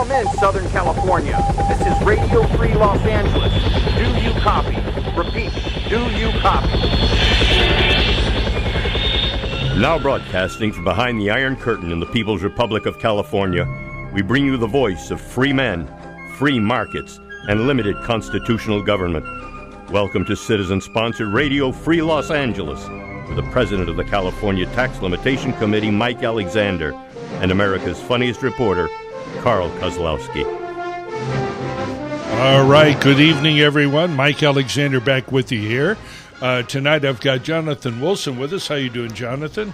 Come in, Southern California. This is Radio Free Los Angeles. Do you copy? Repeat, do you copy? Now broadcasting from behind the Iron Curtain in the People's Republic of California, we bring you the voice of free men, free markets, and limited constitutional government. Welcome to citizen-sponsored Radio Free Los Angeles, with the president of the California Tax Limitation Committee, Mike Alexander, and America's funniest reporter, Carl Kozlowski. All right, good evening, everyone. Mike Alexander back with you here. Tonight I've got Jonathan Wilson with us. How you doing, Jonathan?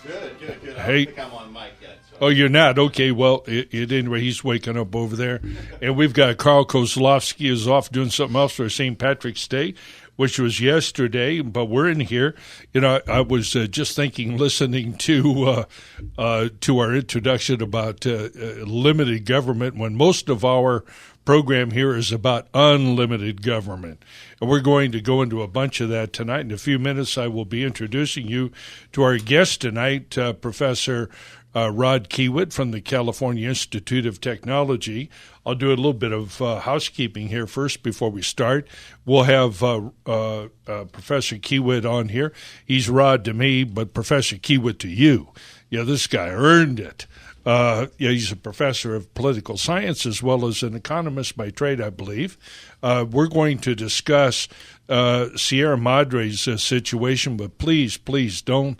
Good. I Hey. don't think I'm on mic yet. So. Oh, you're not? Okay, well, anyway, he's waking up over there. And we've got Carl Kozlowski is off doing something else for St. Patrick's Day, which was yesterday, but we're in here. You know, I was just thinking, listening to our introduction about limited government, when most of our program here is about unlimited government. And we're going to go into a bunch of that tonight. In a few minutes, I will be introducing you to our guest tonight, Professor Rod Kiewiet from the California Institute of Technology. I'll do a little bit of housekeeping here first before we start. We'll have Professor Kiewiet on here. He's Rod to me, but Professor Kiewiet to you. Yeah, this guy earned it. He's a professor of political science as well as an economist by trade, I believe. We're going to discuss Sierra Madre's situation, but please don't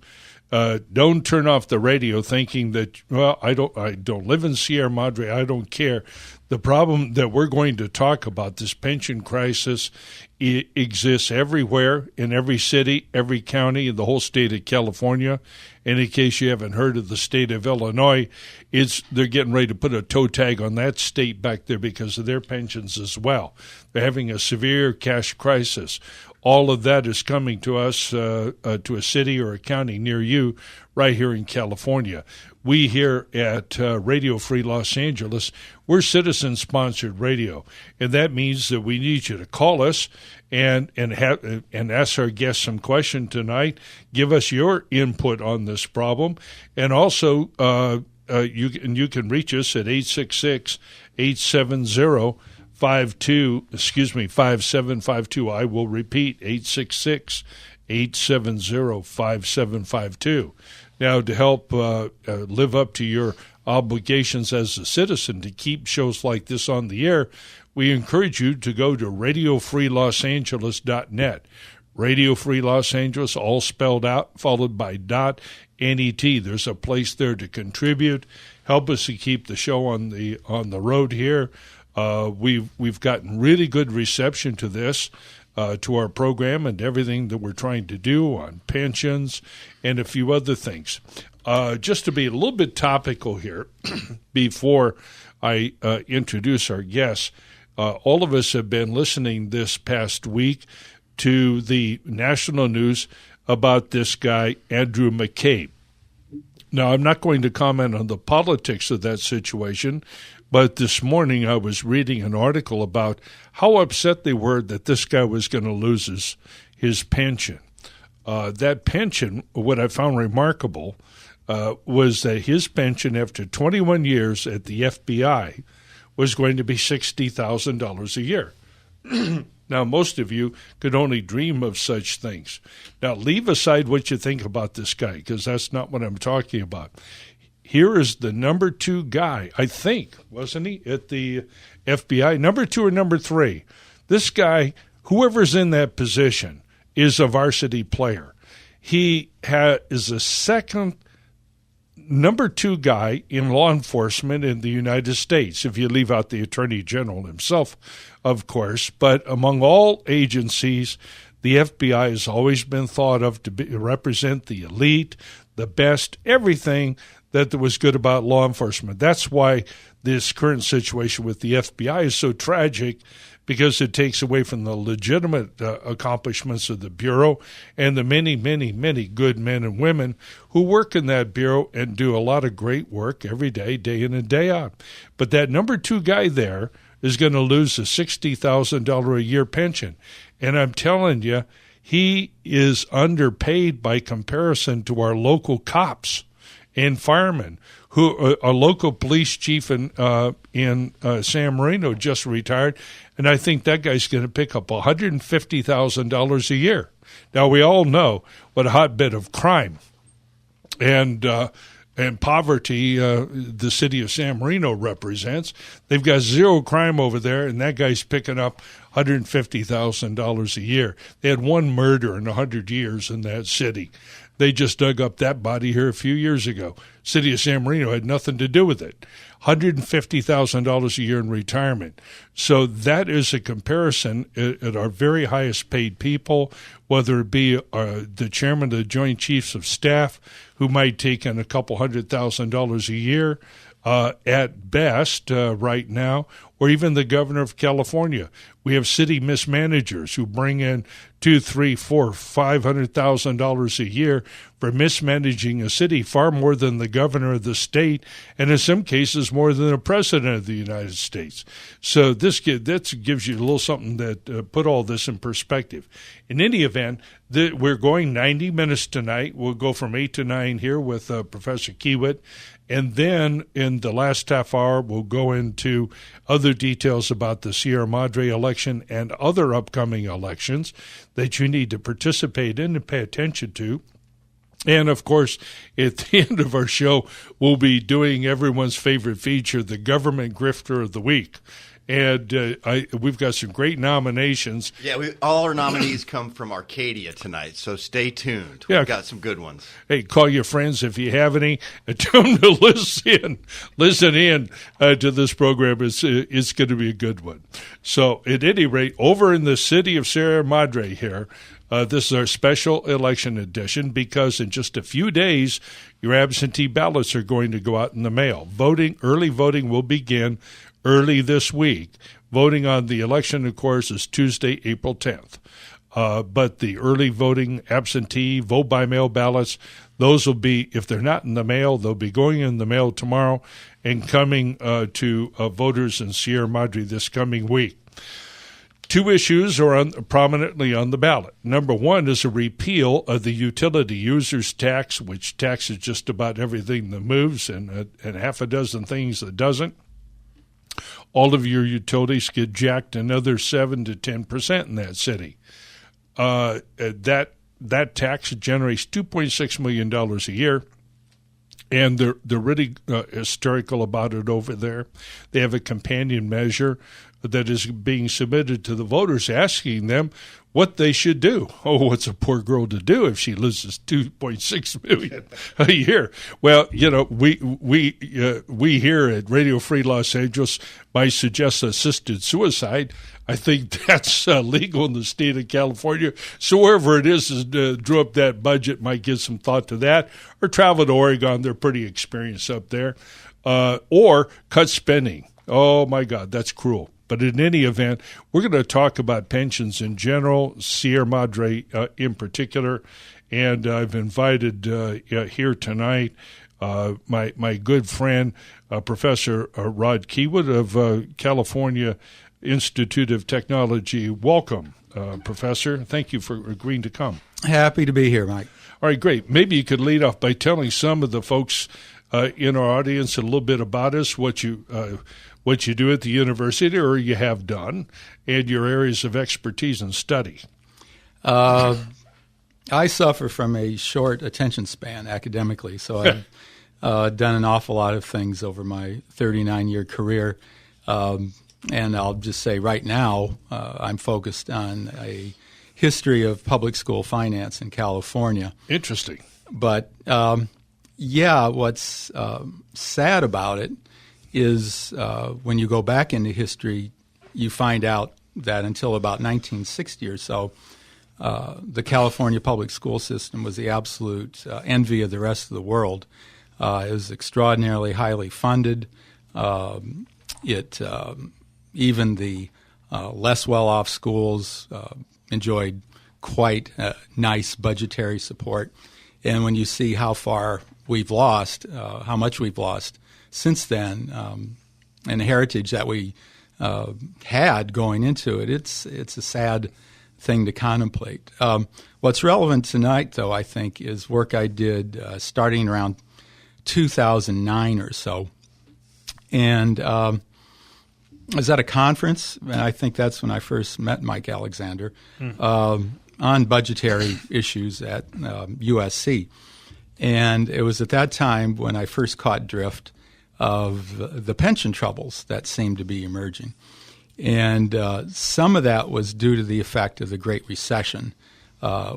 turn off the radio thinking that, well, I don't live in Sierra Madre, I don't care. The problem that we're going to talk about, this pension crisis, it exists everywhere, in every city, every county, in the whole state of California. And in case you haven't heard of the state of Illinois, they're getting ready to put a toe tag on that state back there because of their pensions as well. They're having a severe cash crisis. All of that is coming to us, to a city or a county near you, right here in California. We here at Radio Free Los Angeles, we're citizen-sponsored radio, and that means that we need you to call us and ask our guests some question tonight. Give us your input on this problem, and also you can reach us at 866-870-5752. I will repeat, 866-870-5752. Now, to help live up to your obligations as a citizen to keep shows like this on the air, we encourage you to go to radiofreelosangeles.net. Radio Free Los Angeles, all spelled out, followed by .net. There's a place there to contribute. Help us to keep the show on the road here. We've gotten really good reception to this, to our program and everything that we're trying to do on pensions and a few other things. Just to be a little bit topical here, before I introduce our guests, all of us have been listening this past week to the national news about this guy, Andrew McCabe. Now, I'm not going to comment on the politics of that situation, but this morning I was reading an article about how upset they were that this guy was going to lose his pension. That pension, what I found remarkable, was that his pension after 21 years at the FBI was going to be $60,000 a year. Now, most of you could only dream of such things. Now, leave aside what you think about this guy, because that's not what I'm talking about. Here is the number 2 guy, I think, wasn't he, at the FBI? Number 2 or number 3. This guy, whoever's in that position, is a varsity player. He is the second number 2 guy in law enforcement in the United States, if you leave out the Attorney General himself, of course. But among all agencies, the FBI has always been thought of to represent the elite, the best, everything that was good about law enforcement. That's why this current situation with the FBI is so tragic, because it takes away from the legitimate accomplishments of the Bureau and the many, many, many good men and women who work in that Bureau and do a lot of great work every day, day in and day out. But that number 2 guy there is going to lose a $60,000 a year pension. And I'm telling you, he is underpaid by comparison to our local cops. and firemen. Who a local police chief in San Marino just retired, and I think that guy's going to pick up $150,000 a year. Now, we all know what a hotbed of crime and poverty the city of San Marino represents. They've got zero crime over there, and that guy's picking up $150,000 a year. They had one murder in 100 years in that city. They just dug up that body here a few years ago. City of San Marino had nothing to do with it. $150,000 a year in retirement. So that is a comparison at our very highest paid people, whether it be the chairman of the Joint Chiefs of Staff, who might take in a couple $100,000 a year at best right now, or even the governor of California. We have city mismanagers who bring in $200,000, $300,000, $500,000 a year for mismanaging a city, far more than the governor of the state, and in some cases more than the president of the United States. So that gives you a little something that put all this in perspective. In any event, we're going 90 minutes tonight. We'll go from 8 to 9 here with Professor Kiewiet. And then in the last half hour, we'll go into other details about the Sierra Madre election and other upcoming elections that you need to participate in and pay attention to. And, of course, at the end of our show, we'll be doing everyone's favorite feature, the Government Grifter of the Week. And we've got some great nominations. Yeah, all our nominees come from Arcadia tonight, so stay tuned. We've got some good ones. Hey, call your friends if you have any. Tell them to listen in to this program. It's going to be a good one. So, at any rate, over in the city of Sierra Madre here, this is our special election edition because in just a few days, your absentee ballots are going to go out in the mail. Early voting will begin early this week. Voting on the election, of course, is Tuesday, April 10th. But the early voting, absentee, vote-by-mail ballots, those will be, if they're not in the mail, they'll be going in the mail tomorrow and coming to voters in Sierra Madre this coming week. Two issues are prominently on the ballot. Number one is a repeal of the utility users tax, which taxes just about everything that moves and half a dozen things that doesn't. All of your utilities get jacked another 7 to 10% in that city. That tax generates $2.6 million a year, and they're really hysterical about it over there. They have a companion measure that is being submitted to the voters asking them what they should do. Oh, what's a poor girl to do if she loses $2.6 million a year? Well, we here at Radio Free Los Angeles might suggest assisted suicide. I think that's legal in the state of California. So wherever it is drew up that budget, might give some thought to that. Or travel to Oregon. They're pretty experienced up there. Or cut spending. Oh, my God, that's cruel. But in any event, we're going to talk about pensions in general, Sierra Madre in particular, and I've invited here tonight my good friend, Professor Rod Kiewiet of California Institute of Technology. Welcome, Professor. Thank you for agreeing to come. Happy to be here, Mike. All right, great. Maybe you could lead off by telling some of the folks in our audience a little bit about us, what you do at the university or you have done, and your areas of expertise and study. I suffer from a short attention span academically, so I've done an awful lot of things over my 39-year career. And I'll just say right now I'm focused on a history of public school finance in California. Interesting. But, what's sad about it is when you go back into history, you find out that until about 1960 or so, the California public school system was the absolute envy of the rest of the world. It was extraordinarily highly funded. Even the less well-off schools enjoyed quite nice budgetary support. And when you see how far we've lost, how much we've lost since then, and the heritage that we had going into it, it's a sad thing to contemplate. What's relevant tonight, though, I think, is work I did starting around 2009 or so. And I was at a conference, and I think that's when I first met Mike Alexander, on budgetary issues at USC. And it was at that time when I first caught drift of the pension troubles that seemed to be emerging. And some of that was due to the effect of the Great Recession,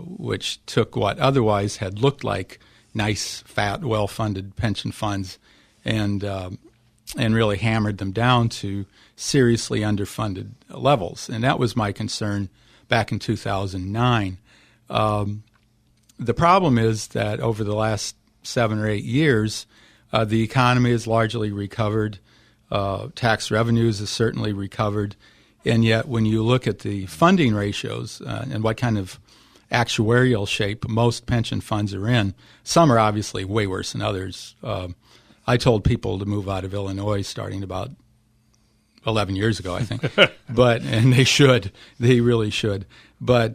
which took what otherwise had looked like nice, fat, well-funded pension funds and really hammered them down to seriously underfunded levels. And that was my concern back in 2009. The problem is that over the last 7 or 8 years, the economy has largely recovered. Tax revenues has certainly recovered. And yet when you look at the funding ratios and what kind of actuarial shape most pension funds are in, some are obviously way worse than others. I told people to move out of Illinois starting about 11 years ago, I think. And they should. They really should. But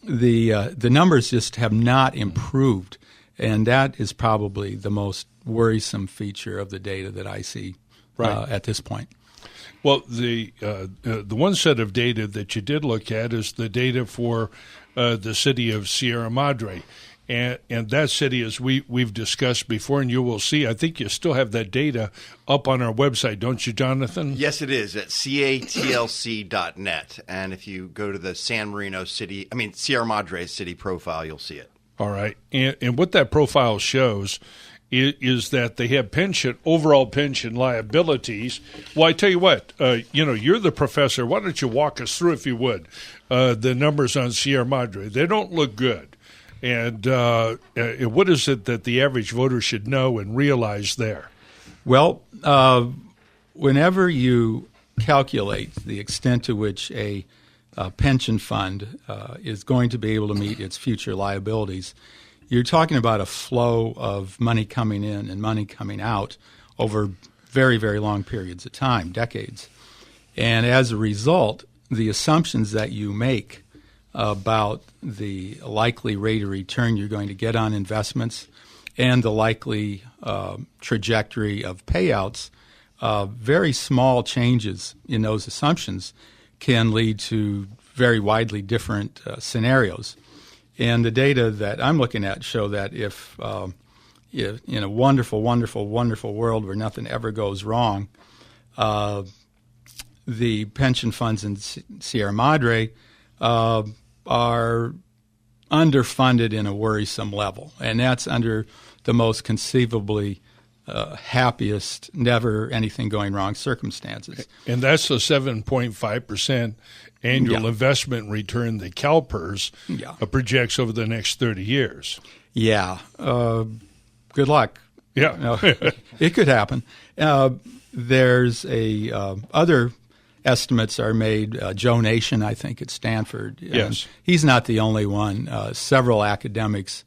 the numbers just have not improved. And that is probably the most worrisome feature of the data that I see at this point. Well, the one set of data that you did look at is the data for the city of Sierra Madre. And that city, as we've discussed before, and you will see, I think you still have that data up on our website, don't you, Jonathan? Yes, it is, at catlc.net. And if you go to the Sierra Madre city profile, you'll see it. All right. And what that profile shows is that they have overall pension liabilities. Well, I tell you what, you're the professor. Why don't you walk us through, if you would, the numbers on Sierra Madre? They don't look good. And what is it that the average voter should know and realize there? Well, whenever you calculate the extent to which a pension fund is going to be able to meet its future liabilities, you're talking about a flow of money coming in and money coming out over very, very long periods of time, decades. And as a result, the assumptions that you make about the likely rate of return you're going to get on investments and the likely trajectory of payouts, very small changes in those assumptions can lead to very widely different scenarios. And the data that I'm looking at show that if in a wonderful, wonderful, wonderful world where nothing ever goes wrong, the pension funds in Sierra Madre are underfunded in a worrisome level. And that's under the most conceivably happiest, never anything going wrong circumstances. And that's the 7.5% annual investment return that CalPERS projects over the next 30 years. Yeah. Good luck. Yeah. It could happen. There's other estimates are made. Joe Nation, I think, at Stanford. Yes. He's not the only one. Several academics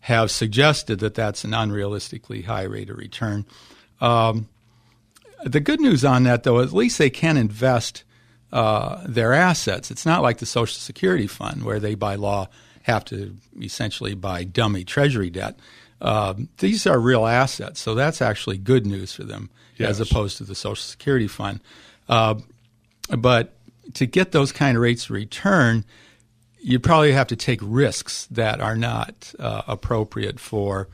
have suggested that that's an unrealistically high rate of return. The good news on that, though, at least they can invest their assets. It's not like the Social Security Fund where they, by law, have to essentially buy dummy treasury debt. These are real assets, so that's actually good news for them as opposed to the Social Security Fund. But to get those kind of rates of return, you probably have to take risks that are not appropriate for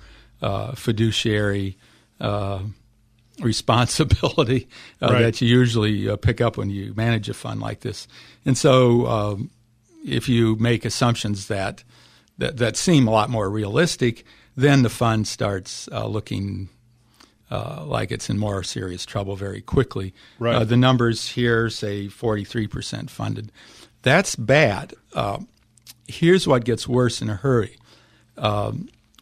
fiduciary responsibility that you usually pick up when you manage a fund like this. And so if you make assumptions that seem a lot more realistic, then the fund starts looking like it's in more serious trouble very quickly. Right. The numbers here say 43% funded. That's bad. Here's what gets worse in a hurry.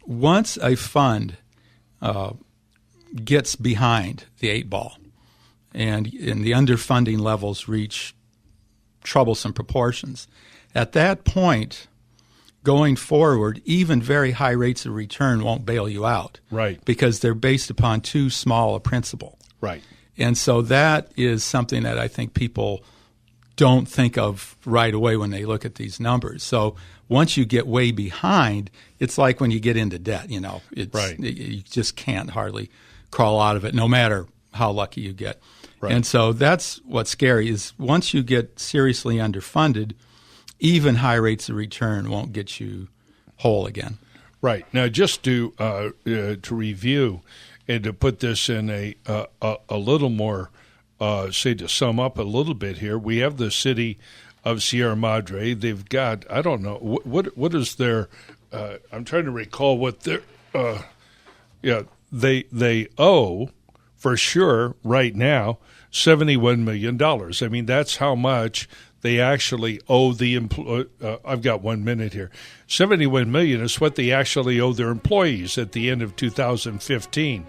Once a fund gets behind the 8 ball and the underfunding levels reach troublesome proportions, at that point, going forward, even very high rates of return won't bail you out. Right. Because they're based upon too small a principle. Right. And so that is something that I think people don't think of right away when they look at these numbers. So once you get way behind, it's like when you get into debt. It's Right. you just can't hardly crawl out of it, no matter how lucky you get. Right. And so that's what's scary is once you get seriously underfunded, even high rates of return won't get you whole again. Right. Now, just to review and to put this in a little more, to sum up a little bit here, we have the city of Sierra Madre. They've got, I don't know, what is their, I'm trying to recall what their, they owe for sure right now $71 million. I mean, that's how much they actually owe the I've got 1 minute here. $71 million is what they actually owe their employees at the end of 2015.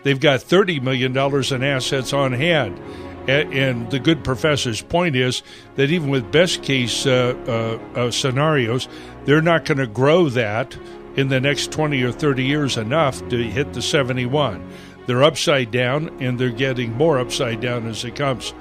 They've got $30 million in assets on hand. And the good professor's point is that even with best case scenarios, they're not going to grow that in the next 20 or 30 years enough to hit the 71. They're upside down, and they're getting more upside down as it comes.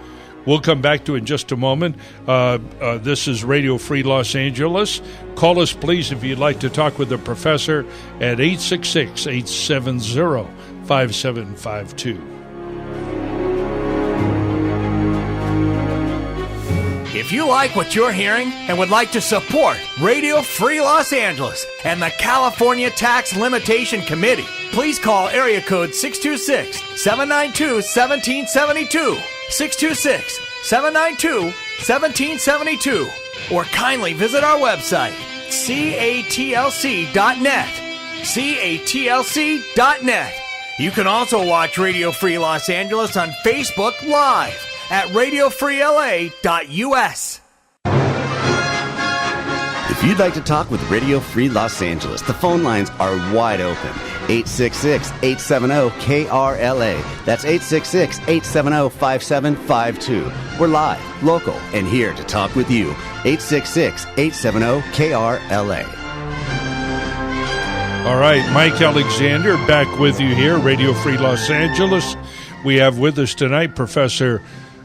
We'll come back to it in just a moment. This is Radio Free Los Angeles. Call us, please, if you'd like to talk with the professor at 866-870-5752. If you like what you're hearing and would like to support Radio Free Los Angeles and the California Tax Limitation Committee, please call area code 626-792-1772, 626-792-1772, or kindly visit our website, catlc.net, catlc.net. You can also watch Radio Free Los Angeles on Facebook Live at radiofreela.us. If you'd like to talk with Radio Free Los Angeles, the phone lines are wide open. 866-870-KRLA. That's 866-870-5752. We're live, local, and here to talk with you. 866-870-KRLA. All right, Mike Alexander back with you here, Radio Free Los Angeles. We have with us tonight Professor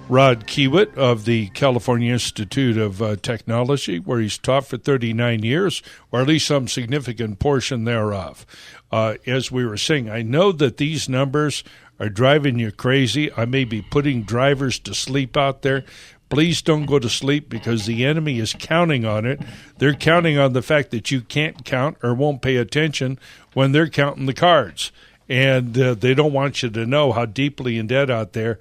Rod Kiewiet of the California Institute of Technology, where he's taught for 39 years, or at least some significant portion thereof. As we were saying, I know that these numbers are driving you crazy. I may be putting drivers to sleep out there. Please don't go to sleep because the enemy is counting on it. They're counting on the fact that you can't count or won't pay attention when they're counting the cards. And they don't want you to know how deeply in debt out there.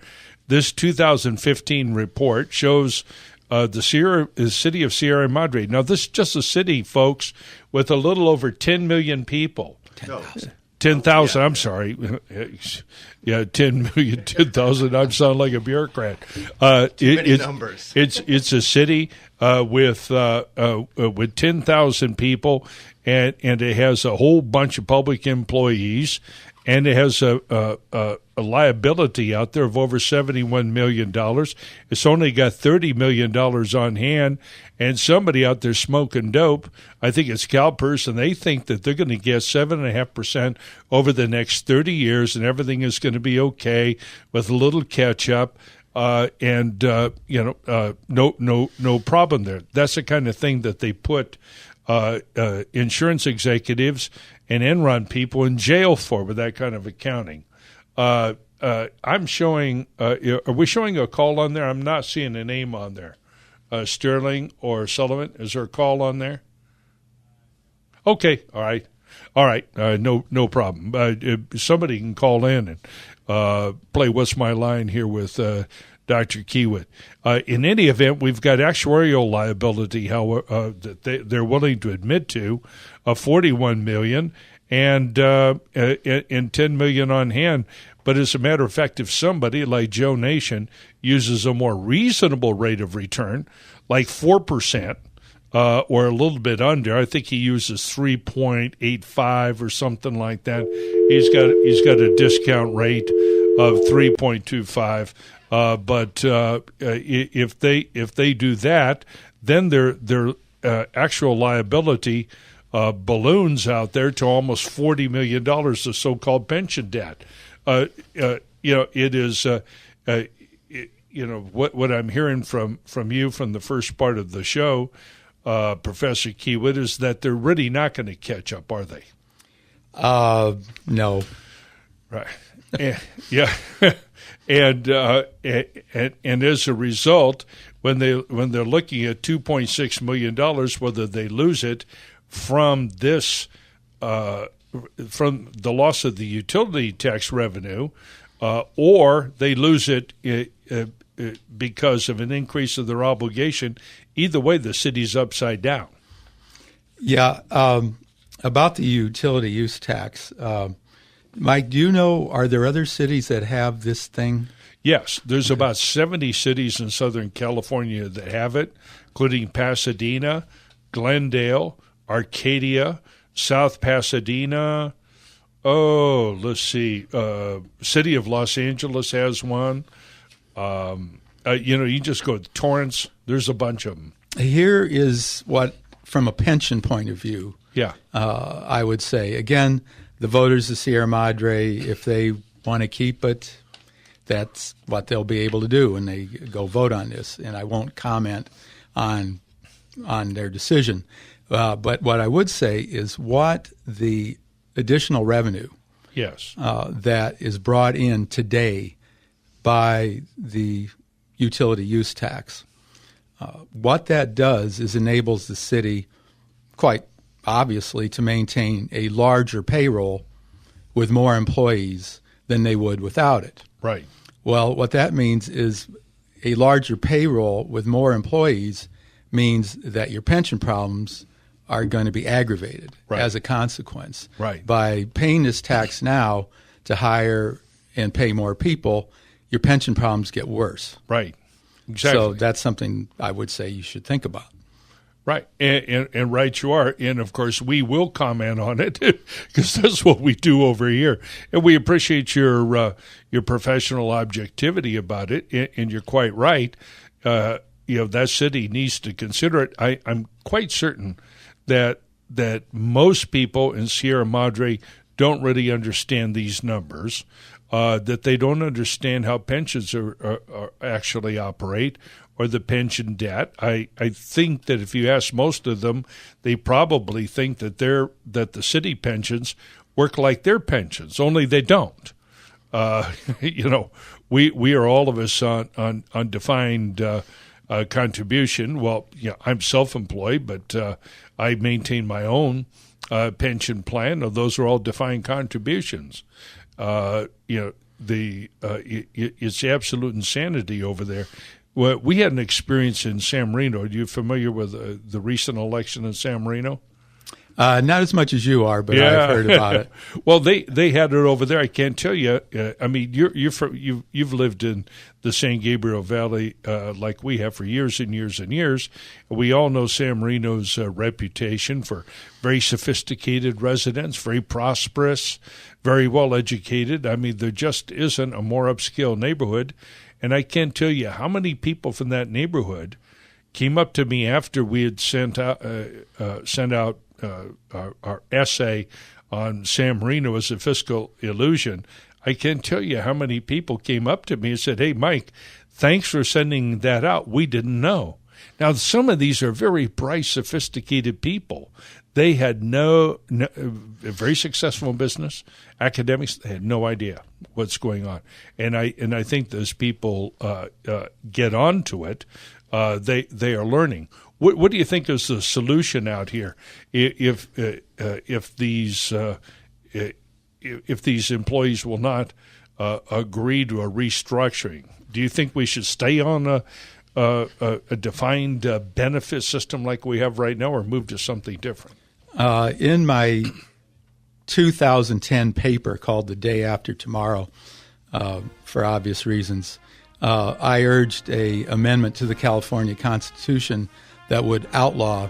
This 2015 report shows the city of Sierra Madre. Now, this is just a city, folks, with a little over 10 million people. 10,000, I'm sorry. Yeah, 10 million, 10,000. I sound like a bureaucrat. Too many numbers. It's a city with 10,000 people, and it has a whole bunch of public employees. And it has a liability out there of over $71 million. It's only got $30 million on hand, and somebody out there smoking dope, I think it's CalPERS, and they think that they're going to get 7.5% over the next 30 years, and everything is going to be okay with a little catch-up, no problem there. That's the kind of thing that they put insurance executives and Enron people in jail for with that kind of accounting. I'm showing, are we showing a call on there? I'm not seeing a name on there. Sterling or Sullivan, is there a call on there? Okay, all right. No problem. Somebody can call in and play What's My Line here with Dr. Kiewiet. In any event, we've got actuarial liability that they're willing to admit to of $41 million and $10 million on hand. But as a matter of fact, if somebody like Joe Nation uses a more reasonable rate of return, like 4%, or a little bit under, I think he uses 3.85 or something like that. He's got a discount rate of 3.25. But if they do that, then their actual liability balloons out there to almost $40 million of so-called pension debt. It is what I'm hearing from you from the first part of the show. Professor Kiewiet, is that they're really not going to catch up, are they? No. Right. Yeah. And as a result, when they're looking at $2.6 million, whether they lose it from this from the loss of the utility tax revenue, or they lose it because of an increase of their obligation, either way, the city's upside down. Yeah. About the utility use tax, Mike, do you know, are there other cities that have this thing? Yes, there's about 70 cities in Southern California that have it, including Pasadena, Glendale, Arcadia, South Pasadena. Oh, let's see. City of Los Angeles has one. You just go to Torrance. There's a bunch of them. Here is what, from a pension point of view, Yeah. I would say. Again, the voters of Sierra Madre, if they want to keep it, that's what they'll be able to do when they go vote on this. And I won't comment on their decision. But what I would say is what the additional revenue Yes. that is brought in today by the utility use tax, what that does is enables the city, quite obviously, to maintain a larger payroll with more employees than they would without it. Right. Well, what that means is a larger payroll with more employees means that your pension problems are going to be aggravated as a consequence. Right. By paying this tax now to hire and pay more people, your pension problems get worse. Right. Exactly. So that's something I would say you should think about. Right, and right you are. And, of course, we will comment on it because that's what we do over here. And we appreciate your professional objectivity about it, and you're quite right. That city needs to consider it. I'm quite certain that most people in Sierra Madre don't really understand these numbers, that they don't understand how pensions are actually operate, or the pension debt. I think that if you ask most of them, they probably think that the city pensions work like their pensions, only they don't. We are all of us on defined contribution. Well, I'm self-employed, but I maintain my own pension plan. Those are all defined contributions. It's absolute insanity over there. Well, we had an experience in San Marino. Are you familiar with the recent election in San Marino? Not as much as you are, but I've heard about it. Well, they had it over there. I can't tell you. I mean, you've lived in the San Gabriel Valley like we have for years and years and years. We all know San Marino's reputation for very sophisticated residents, very prosperous, very well educated. I mean, there just isn't a more upscale neighborhood. And I can't tell you how many people from that neighborhood came up to me after we had sent out our essay on San Marino as a fiscal illusion. I can't tell you how many people came up to me and said, "Hey, Mike, thanks for sending that out. We didn't know." Now, some of these are very bright, sophisticated people. They had no very successful business, academics. They had no idea what's going on, and I think those people get onto it. They are learning. What do you think is the solution out here if these employees will not agree to a restructuring? Do you think we should stay on a defined benefit system like we have right now, or move to something different? In my 2010 paper called The Day After Tomorrow, for obvious reasons, I urged an amendment to the California Constitution that would outlaw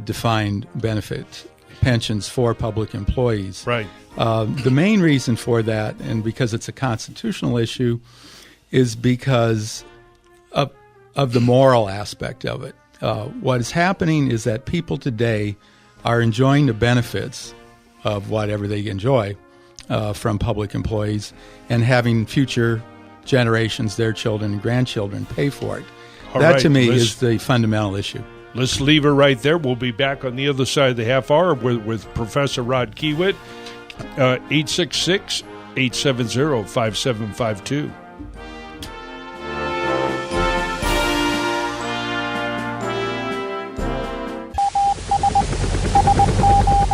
defined benefit pensions for public employees. Right. The main reason for that, and because it's a constitutional issue, is because of the moral aspect of it. What is happening is that people today are enjoying the benefits of whatever they enjoy from public employees and having future generations, their children and grandchildren, pay for it. To me, is the fundamental issue. Let's leave it right there. We'll be back on the other side of the half hour with Professor Rod Kiewiet, 866-870-5752.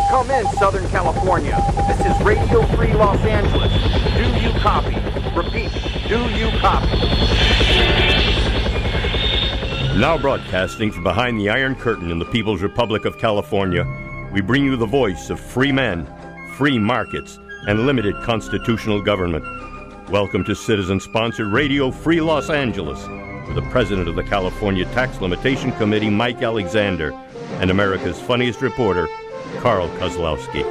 Come in, Southern California. This is Radio Free Los Angeles. Do you copy? Repeat, do you copy? Now broadcasting from behind the Iron Curtain in the People's Republic of California, we bring you the voice of free men, free markets, and limited constitutional government. Welcome to citizen-sponsored Radio Free Los Angeles, with the president of the California Tax Limitation Committee, Mike Alexander, and America's funniest reporter, Carl Kozlowski.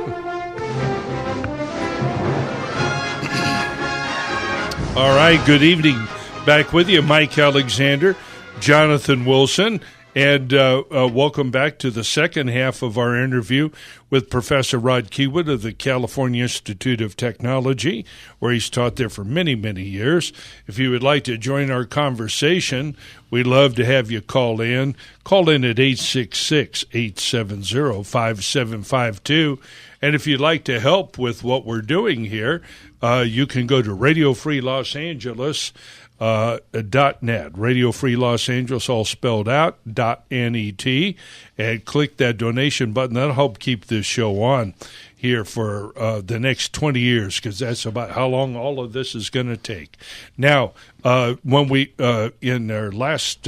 All right, good evening. Back with you, Mike Alexander, Jonathan Wilson, and welcome back to the second half of our interview with Professor Rod Kiewiet of the California Institute of Technology, where he's taught there for many, many years. If you would like to join our conversation, we'd love to have you call in. Call in at 866-870-5752. And if you'd like to help with what we're doing here, you can go to Radio Free Los Angeles .net, Radio Free Los Angeles, all spelled out, .net, and click that donation button. That'll help keep this show on here for the next 20 years, because that's about how long all of this is going to take. Now, when we, in our last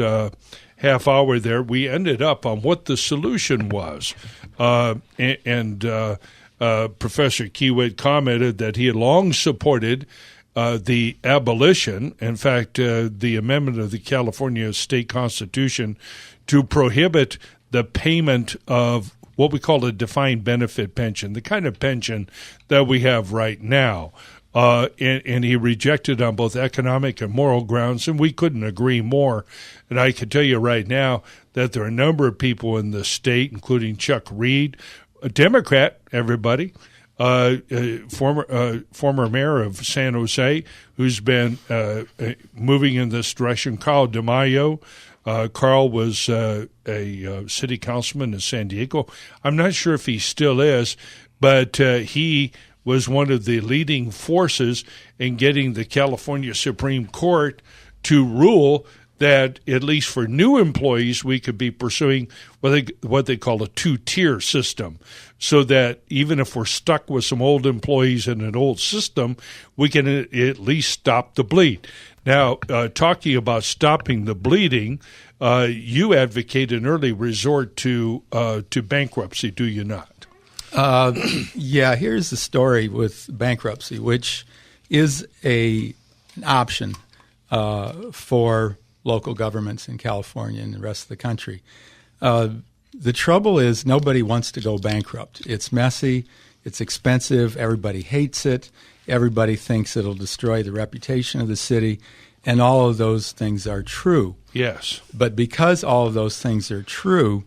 half hour there, we ended up on what the solution was. And Professor Kiewiet commented that he had long supported the abolition, in fact, the amendment of the California state constitution to prohibit the payment of what we call a defined benefit pension, the kind of pension that we have right now. And he rejected on both economic and moral grounds, and we couldn't agree more. And I can tell you right now that there are a number of people in the state, including Chuck Reed, a Democrat, everybody, former mayor of San Jose, who's been moving in this direction. Carl DeMaio. Carl was a city councilman in San Diego. I'm not sure if he still is, but he was one of the leading forces in getting the California Supreme Court to rule that, at least for new employees, we could be pursuing what they call a two-tier system, so that even if we're stuck with some old employees in an old system, we can at least stop the bleed. Now, talking about stopping the bleeding, you advocate an early resort to bankruptcy, do you not? Yeah, here's the story with bankruptcy, which is an option for local governments in California and the rest of the country. The trouble is nobody wants to go bankrupt. It's messy. It's expensive. Everybody hates it. Everybody thinks it'll destroy the reputation of the city. And all of those things are true. Yes. But because all of those things are true,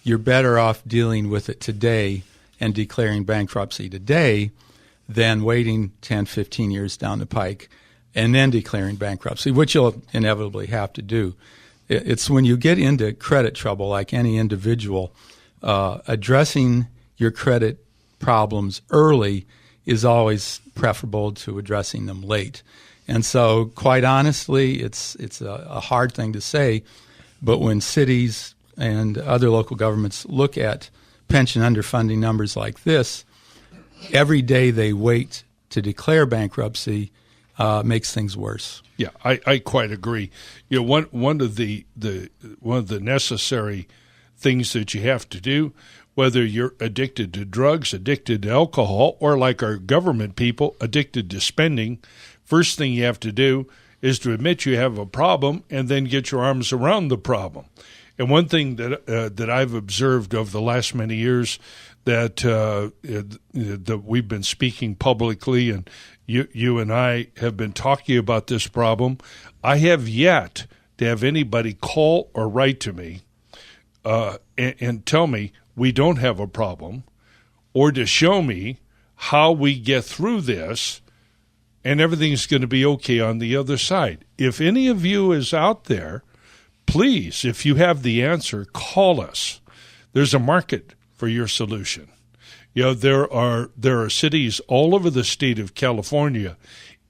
you're better off dealing with it today and declaring bankruptcy today than waiting 10, 15 years down the pike and then declaring bankruptcy, which you'll inevitably have to do. It's when you get into credit trouble, like any individual, addressing your credit problems early is always preferable to addressing them late. And so, quite honestly, it's a hard thing to say, but when cities and other local governments look at pension underfunding numbers like this, every day they wait to declare bankruptcy makes things worse. Yeah, I quite agree. You know, one of the necessary things that you have to do, whether you're addicted to drugs, addicted to alcohol, or like our government people, addicted to spending, first thing you have to do is to admit you have a problem and then get your arms around the problem. And one thing that I've observed over the last many years that we've been speaking publicly, and you and I have been talking about this problem, I have yet to have anybody call or write to me and tell me we don't have a problem, or to show me how we get through this and everything's going to be okay on the other side. If any of you is out there, please, if you have the answer, call us. There's a market for your solution. There are cities all over the state of California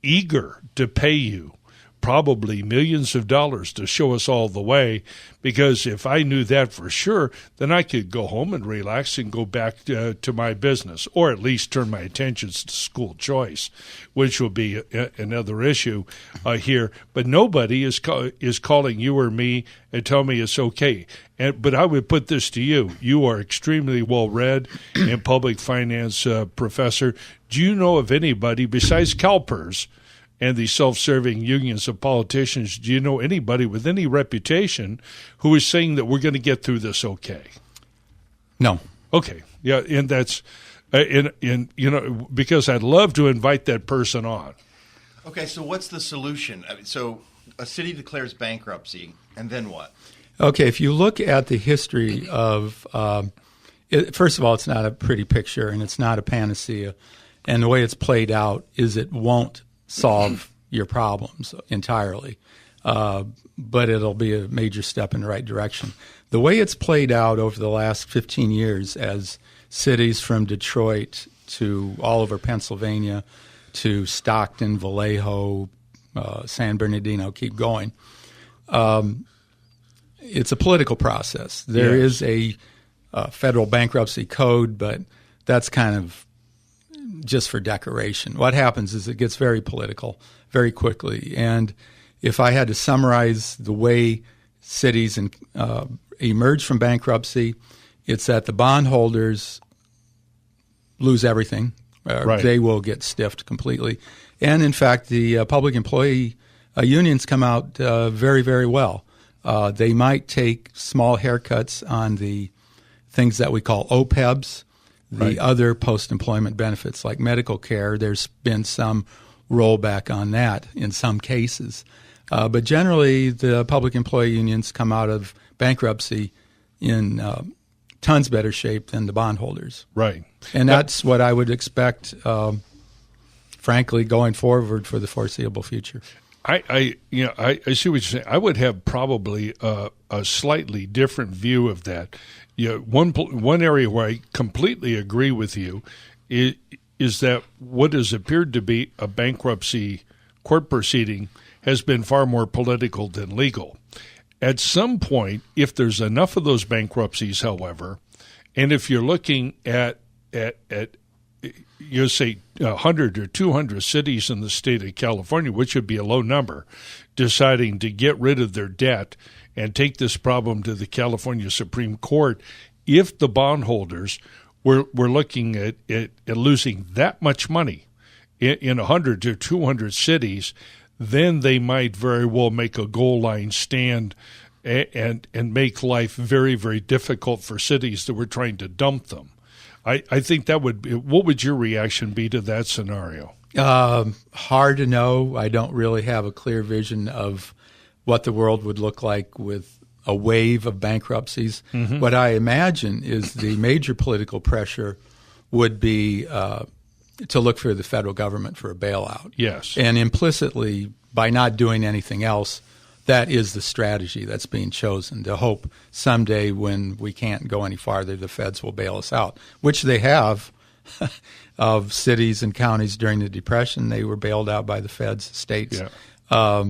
eager to pay you probably millions of dollars to show us all the way, because if I knew that for sure, then I could go home and relax and go back to my business, or at least turn my attentions to school choice, which will be another issue here. But nobody is calling you or me and tell me it's okay. But I would put this to you. You are extremely well-read and public finance professor. Do you know of anybody besides CalPERS and the self-serving unions of politicians, do you know anybody with any reputation who is saying that we're going to get through this okay? No. Okay. Yeah, and that's because I'd love to invite that person on. Okay, so what's the solution? So a city declares bankruptcy, and then what? Okay, if you look at the history of first of all, it's not a pretty picture, and it's not a panacea. And the way it's played out is it won't solve your problems entirely, but it'll be a major step in the right direction. The way it's played out over the last 15 years as cities from Detroit to all over Pennsylvania to Stockton, Vallejo, San Bernardino, keep going, it's a political process. There is a federal bankruptcy code, but that's kind of just for decoration. What happens is it gets very political very quickly. And if I had to summarize the way cities emerge from bankruptcy, it's that the bondholders lose everything. Right. They will get stiffed completely. And in fact, the public employee unions come out very, very well. They might take small haircuts on the things that we call OPEBs, the other post-employment benefits like medical care. There's been some rollback on that in some cases. But generally, the public employee unions come out of bankruptcy in tons better shape than the bondholders. Right. And that's what I would expect, frankly, going forward for the foreseeable future. I see what you're saying. I would have probably a slightly different view of that. One area where I completely agree with you is that what has appeared to be a bankruptcy court proceeding has been far more political than legal. At some point, if there's enough of those bankruptcies, however, and if you're looking at say 100 or 200 cities in the state of California, which would be a low number, deciding to get rid of their debt and take this problem to the California Supreme Court, if the bondholders were looking at losing that much money in 100 to 200 cities, then they might very well make a goal line stand and make life very, very difficult for cities that were trying to dump them. I think that would be. What would your reaction be to that scenario? Hard to know. I don't really have a clear vision of what the world would look like with a wave of bankruptcies. Mm-hmm. What I imagine is the major political pressure would be to look for the federal government for a bailout. Yes. And implicitly, by not doing anything else, that is the strategy that's being chosen, to hope someday when we can't go any farther, the feds will bail us out, which they have. Of cities and counties during the Depression, they were bailed out by the feds, states. Yeah.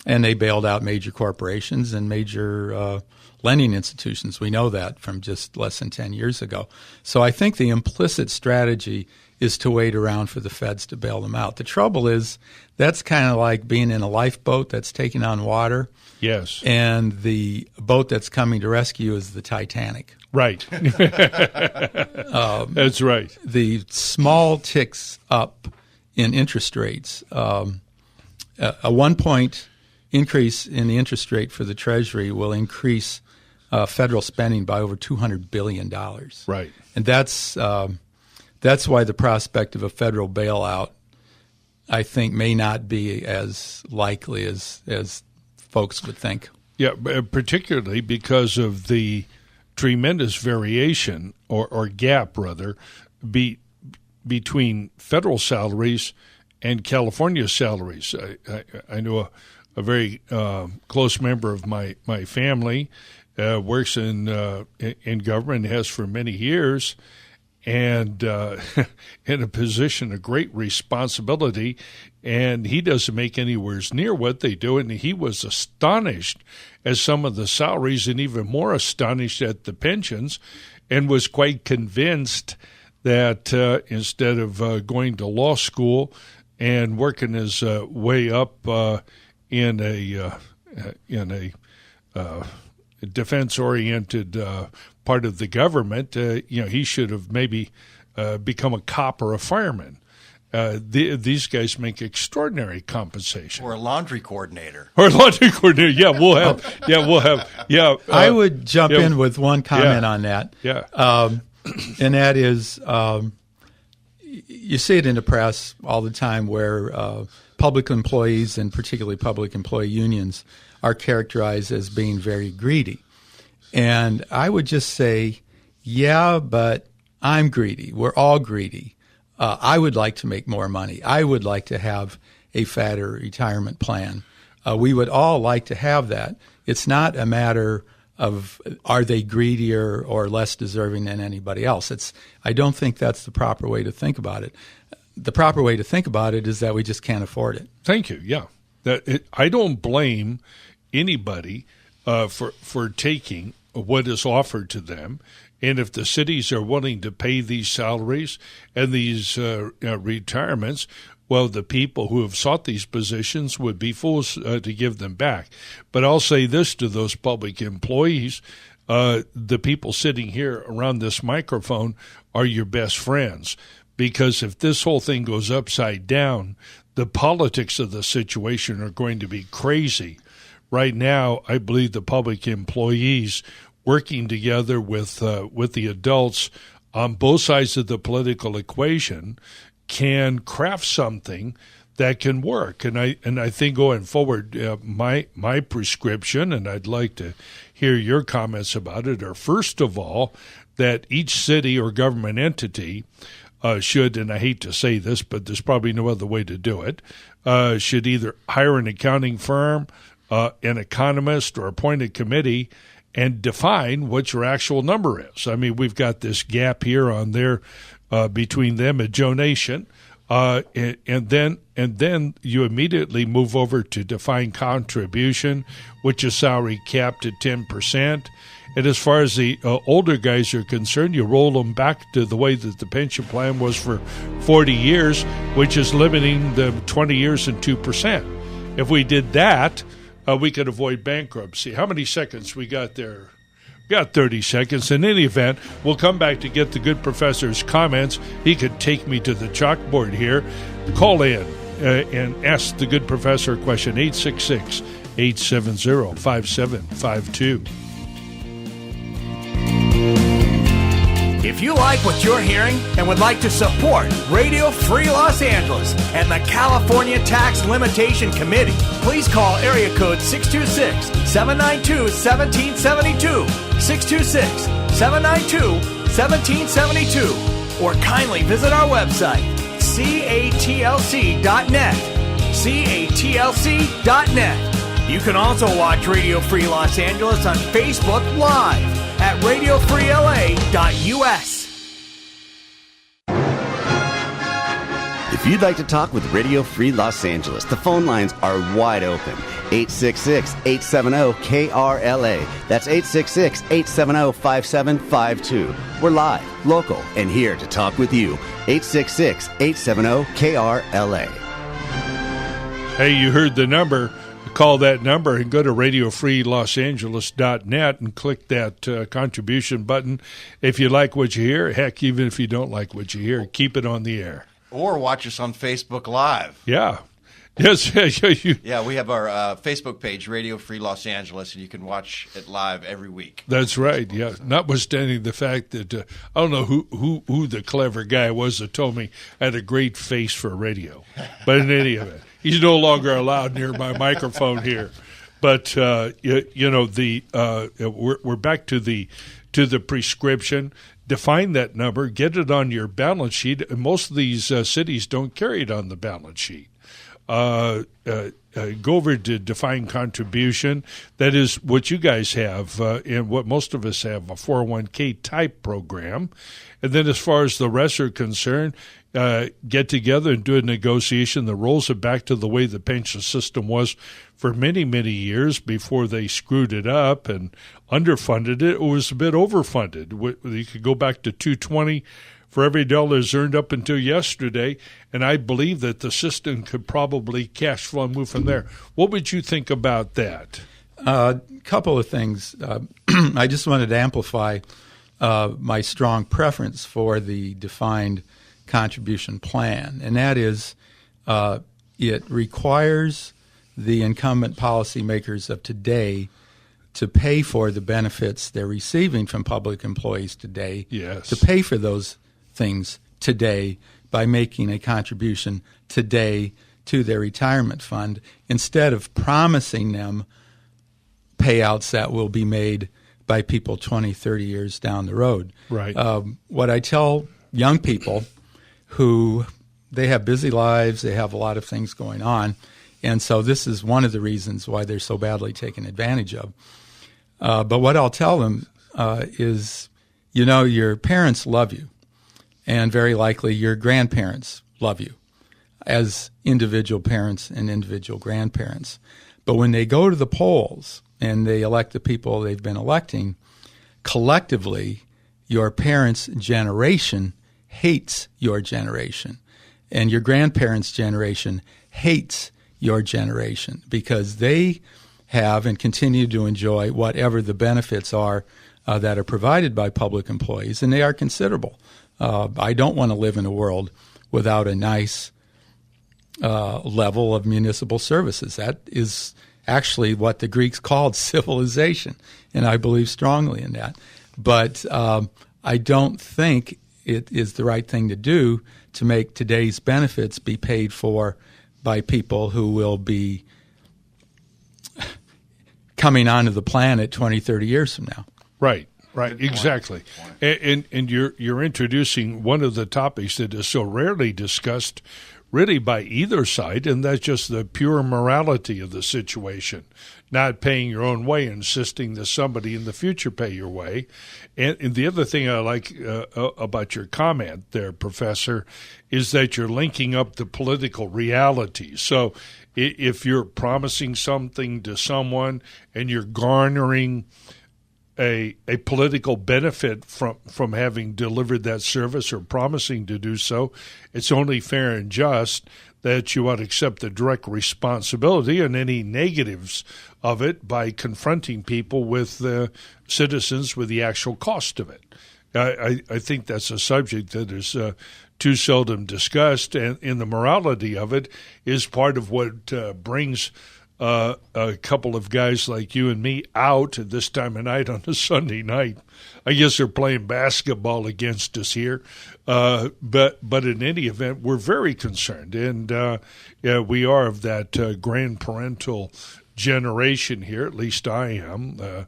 And they bailed out major corporations and major lending institutions. We know that from just less than 10 years ago. So I think the implicit strategy is to wait around for the feds to bail them out. The trouble is that's kind of like being in a lifeboat that's taking on water. Yes. And the boat that's coming to rescue is the Titanic. Right. That's right. The small ticks up in interest rates, a 1 point increase in the interest rate for the Treasury will increase federal spending by over $200 billion. Right. And that's why the prospect of a federal bailout, I think, may not be as likely as folks would think. Yeah, particularly because of the tremendous variation or gap, rather, between federal salaries and California salaries. I know a very close member of my family, works in government, has for many years, and in a position of great responsibility, and he doesn't make anywhere near what they do, and he was astonished at some of the salaries and even more astonished at the pensions, and was quite convinced that instead of going to law school and working his way up in a defense-oriented part of the government, he should have maybe become a cop or a fireman. These guys make extraordinary compensation. Or a laundry coordinator. Yeah, we'll have. I would jump in with one comment on that. Yeah. And that is, you see it in the press all the time where public employees, and particularly public employee unions, are characterized as being very greedy. And I would just say, yeah, but I'm greedy. We're all greedy. I would like to make more money. I would like to have a fatter retirement plan. We would all like to have that. It's not a matter of are they greedier or less deserving than anybody else. I don't think that's the proper way to think about it. The proper way to think about it is that we just can't afford it. Thank you. Yeah, I don't blame anybody for taking what is offered to them. And if the cities are willing to pay these salaries and these retirements, well, the people who have sought these positions would be fools to give them back. But I'll say this to those public employees, the people sitting here around this microphone are your best friends. Because if this whole thing goes upside down, the politics of the situation are going to be crazy. Right now, I believe the public employees working together with the adults on both sides of the political equation can craft something that can work. And I think going forward, my prescription, and I'd like to hear your comments about it, are first of all that each city or government entity should, and I hate to say this, but there's probably no other way to do it, should either hire an accounting firm, an economist, or appoint a committee and define what your actual number is. I mean, we've got this gap here on there between them and Joe Nation, and then you immediately move over to define contribution, which is salary capped at 10%. And as far as the older guys are concerned, you roll them back to the way that the pension plan was for 40 years, which is limiting them 20 years and 2%. If we did that, we could avoid bankruptcy. How many seconds we got there? We got 30 seconds. In any event, we'll come back to get the good professor's comments. He could take me to the chalkboard here. Call in and ask the good professor a question, 866-870-5752. If you like what you're hearing and would like to support Radio Free Los Angeles and the California Tax Limitation Committee, please call area code 626-792-1772, 626-792-1772, or kindly visit our website, catlc.net, catlc.net. You can also watch Radio Free Los Angeles on Facebook Live at radiofreela.us. If you'd like to talk with Radio Free Los Angeles, the phone lines are wide open. 866-870-KRLA. That's 866-870-5752. We're live, local, and here to talk with you. 866-870-KRLA. Hey, you heard the number. Call that number and go to radiofreelosangeles.net and click that contribution button. If you like what you hear, heck, even if you don't like what you hear, keep it on the air. Or watch us on Facebook Live. Yeah. Yes. Yeah, we have our Facebook page, Radio Free Los Angeles, and you can watch it live every week. That's right, yeah. Notwithstanding the fact that I don't know who the clever guy was that told me I had a great face for radio. But in any event, he's no longer allowed near my microphone here. But, we're back to the prescription. Define that number, get it on your balance sheet. And most of these cities don't carry it on the balance sheet. Gover did defined contribution. That is what you guys have and what most of us have, a 401k type program. And then as far as the rest are concerned, get together and do a negotiation that rolls it back to the way the pension system was for many, many years before they screwed it up and underfunded it. It was a bit overfunded. You could go back to $2.20 for every dollar earned up until yesterday, and I believe that the system could probably cash flow and move from there. What would you think about that? Couple of things. I just wanted to amplify my strong preference for the defined contribution plan, and that is it requires the incumbent policymakers of today to pay for the benefits they're receiving from public employees today, yes, to pay for those things today by making a contribution today to their retirement fund instead of promising them payouts that will be made by people 20, 30 years down the road. Right. What I tell young people who they have busy lives, they have a lot of things going on, and so this is one of the reasons why they're so badly taken advantage of. But what I'll tell them is, your parents love you, and very likely your grandparents love you as individual parents and individual grandparents. But when they go to the polls and they elect the people they've been electing, collectively, your parents' generation hates your generation, and your grandparents' generation hates your generation because they have and continue to enjoy whatever the benefits are that are provided by public employees, and they are considerable. I don't want to live in a world without a nice level of municipal services. That is actually what the Greeks called civilization, and I believe strongly in that. But I don't think it is the right thing to do to make today's benefits be paid for by people who will be coming onto the planet 20, 30 years from now. Right, exactly. And you're introducing one of the topics that is so rarely discussed really by either side, and that's just the pure morality of the situation. Not paying your own way, insisting that somebody in the future pay your way. And the other thing I like about your comment there, Professor, is that you're linking up the political reality. So if you're promising something to someone and you're garnering a political benefit from having delivered that service or promising to do so, it's only fair and just that you ought to accept the direct responsibility and any negatives of it by confronting people with the citizens with the actual cost of it. I think that's a subject that is too seldom discussed, and the morality of it is part of what brings a couple of guys like you and me out at this time of night on a Sunday night. I guess they're playing basketball against us here. But in any event, we're very concerned. And we are of that grandparental generation here, at least I am.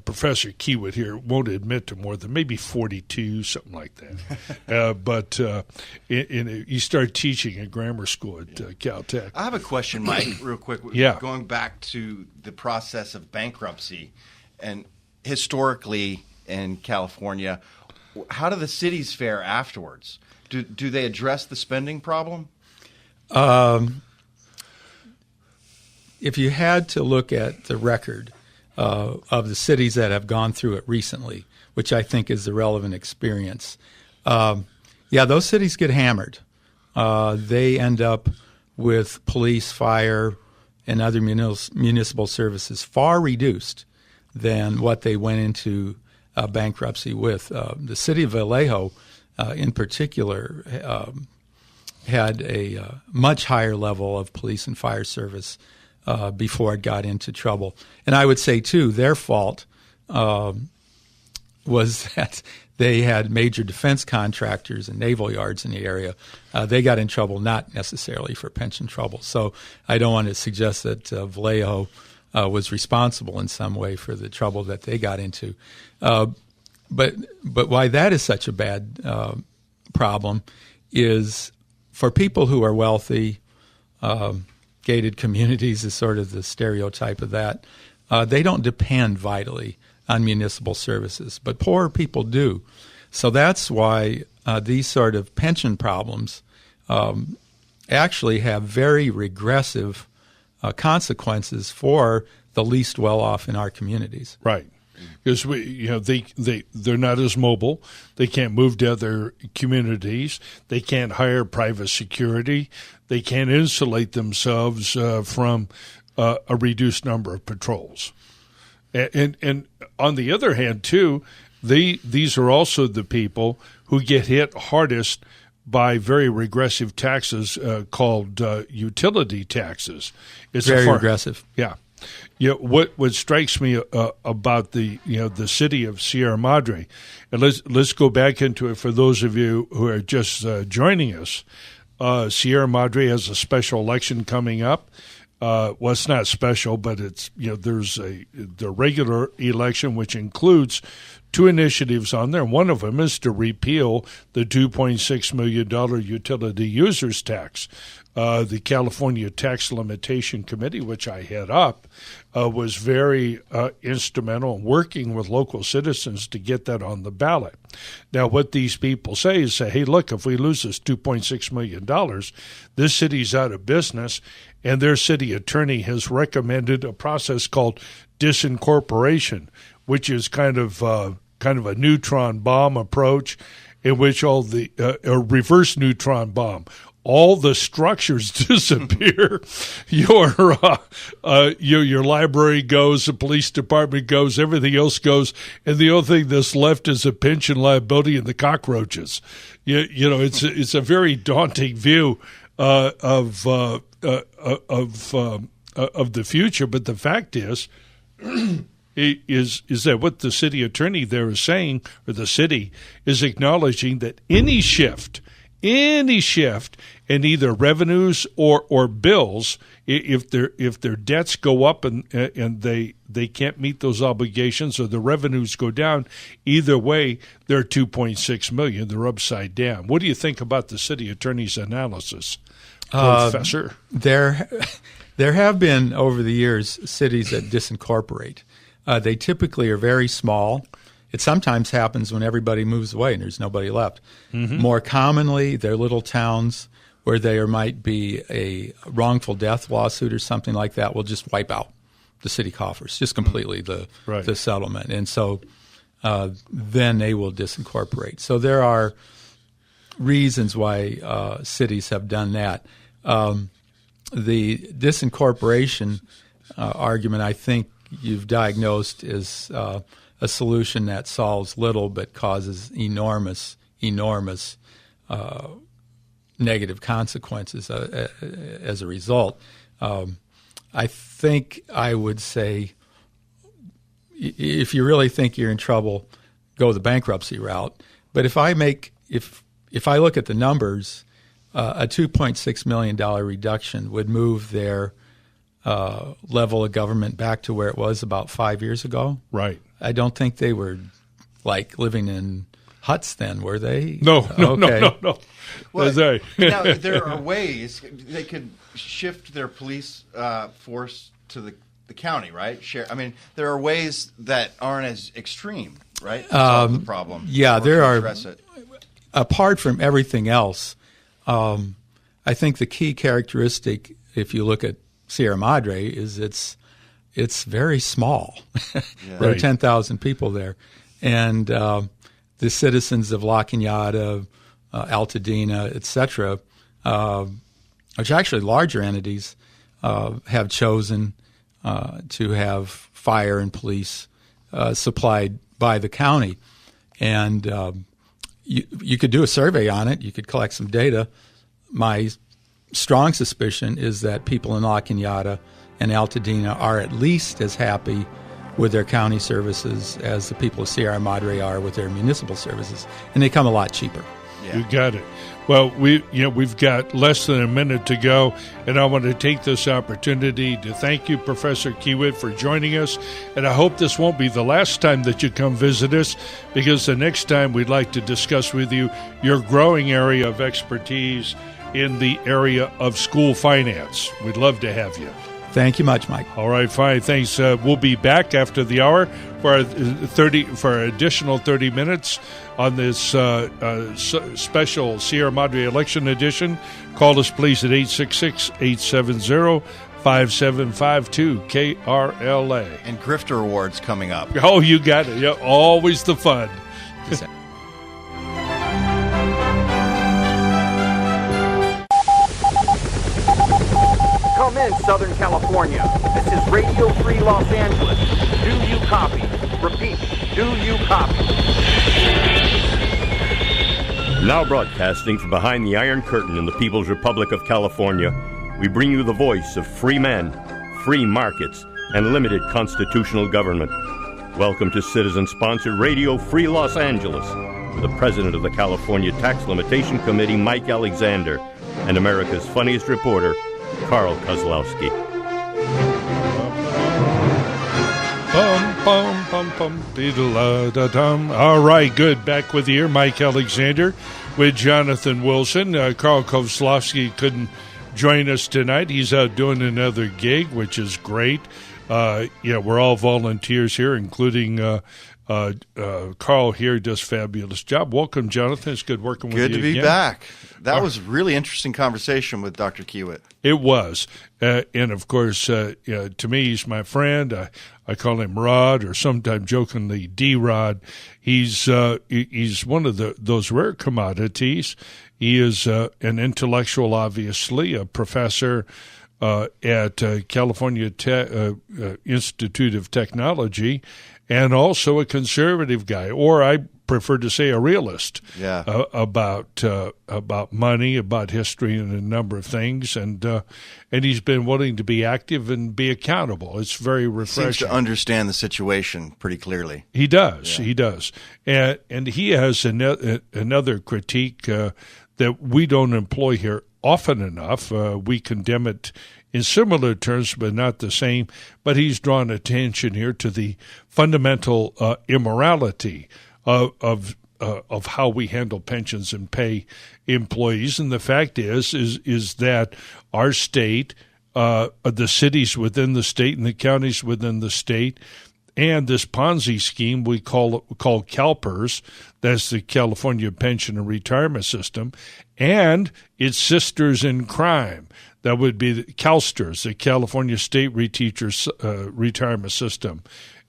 Professor Kiewiet here won't admit to more than maybe 42, something like that. But you start teaching at grammar school at Caltech. I have a question, Mike, real quick. Yeah. Going back to the process of bankruptcy, and historically in California, how do the cities fare afterwards? Do they address the spending problem? If you had to look at the record of the cities that have gone through it recently, which I think is the relevant experience, those cities get hammered. They end up with police, fire, and other municipal services far reduced than what they went into bankruptcy with. The city of Vallejo, in particular, had a much higher level of police and fire service before it got into trouble. And I would say, too, their fault was that they had major defense contractors and naval yards in the area. They got in trouble not necessarily for pension trouble. So I don't want to suggest that Vallejo was responsible in some way for the trouble that they got into. But why that is such a bad problem is for people who are wealthy, gated communities is sort of the stereotype of that. They don't depend vitally on municipal services, but poorer people do. So that's why these sort of pension problems actually have very regressive consequences for the least well-off in our communities. Right. Because they're not as mobile. They can't move to other communities. They can't hire private security. They can't insulate themselves from a reduced number of patrols. And on the other hand, too, these are also the people who get hit hardest by very regressive taxes called utility taxes. It's very regressive. Yeah. Yeah, what strikes me about the city of Sierra Madre, and let's go back into it for those of you who are just joining us. Sierra Madre has a special election coming up. Well, it's not special, but it's there's the regular election, which includes two initiatives on there. One of them is to repeal the $2.6 million utility users tax. The California Tax Limitation Committee, which I head up, was very instrumental in working with local citizens to get that on the ballot. Now, what these people say is, hey, look, if we lose this $2.6 million, this city's out of business, and their city attorney has recommended a process called disincorporation, which is kind of a neutron bomb approach in which all the a reverse neutron bomb. All the structures disappear. Your library goes, the police department goes, everything else goes, and the only thing that's left is a pension liability and the cockroaches. It's a very daunting view of the future. But the fact is that what the city attorney there is saying, or the city is acknowledging, that any shift in either revenues or bills, if their debts go up and they can't meet those obligations, or the revenues go down, either way, they're $2.6 million. They're upside down. What do you think about the city attorney's analysis, Professor? There have been over the years cities that disincorporate. They typically are very small. It sometimes happens when everybody moves away and there's nobody left. Mm-hmm. More commonly, they're little towns where there might be a wrongful death lawsuit or something like that will just wipe out the city coffers, just completely the settlement. And so then they will disincorporate. So there are reasons why cities have done that. The disincorporation argument, I think you've diagnosed, is a solution that solves little but causes enormous negative consequences as a result. I think I would say, if you really think you're in trouble, go the bankruptcy route. But if I look at the numbers, a $2.6 million reduction would move their level of government back to where it was about 5 years ago. Right. I don't think they were like living in huts then, were they? No. Well, now, there are ways they could shift their police force to the county, right? There are ways that aren't as extreme, right? To solve the problem. Yeah, there are. Address it. Apart from everything else, I think the key characteristic, if you look at Sierra Madre, is it's very small. There are 10,000 people there. And the citizens of La Cañada, Altadena, et cetera, which are actually larger entities, have chosen to have fire and police supplied by the county. And you could do a survey on it. You could collect some data. My strong suspicion is that people in La Cañada and Altadena are at least as happy with their county services as the people of Sierra Madre are with their municipal services, and they come a lot cheaper. Yeah. You got it. Well, we've got less than a minute to go, and I want to take this opportunity to thank you, Professor Kiewiet, for joining us. And I hope this won't be the last time that you come visit us, because the next time we'd like to discuss with you your growing area of expertise in the area of school finance. We'd love to have you. Thank you much, Mike. All right, fine. Thanks. We'll be back after the hour for an additional 30 minutes on this special Sierra Madre election edition. Call us, please, at 866-870-5752 KRLA. And Grifter Awards coming up. Oh, you got it. Yeah, always the fun. Come in, Southern California. This is Radio Free Los Angeles. Do you copy? Repeat, do you copy? Now broadcasting from behind the Iron Curtain in the People's Republic of California, we bring you the voice of free men, free markets, and limited constitutional government. Welcome to citizen-sponsored Radio Free Los Angeles, with the president of the California Tax Limitation Committee, Mike Alexander, and America's funniest reporter, Carl Kozlowski. All right, good. Back with you, Mike Alexander with Jonathan Wilson. Carl Kozlowski couldn't join us tonight. He's out doing another gig, which is great. We're all volunteers here, including Carl here does fabulous job. Welcome, Jonathan. It's good working with you. Good to be back. That was a really interesting conversation with Dr. Kiewiet. It was. And, of course, to me, he's my friend. I call him Rod, or sometimes jokingly D-Rod. He's one of those rare commodities. He is an intellectual, obviously, a professor at California Institute of Technology, and also a conservative guy, or I prefer to say a realist. Yeah. About money, about history, and a number of things, and he's been willing to be active and be accountable. It's very refreshing. Seems to understand the situation pretty clearly. He does. Yeah. He does, and he has another critique that we don't employ here often enough. We condemn it in similar terms, but not the same. But he's drawn attention here to the fundamental immorality of how we handle pensions and pay employees. And the fact is that our state, the cities within the state and the counties within the state, and this Ponzi scheme we call CalPERS, that's the California Pension and Retirement System, and its sisters in crime, that would be the CalSTRS, the California State Teachers Retirement System,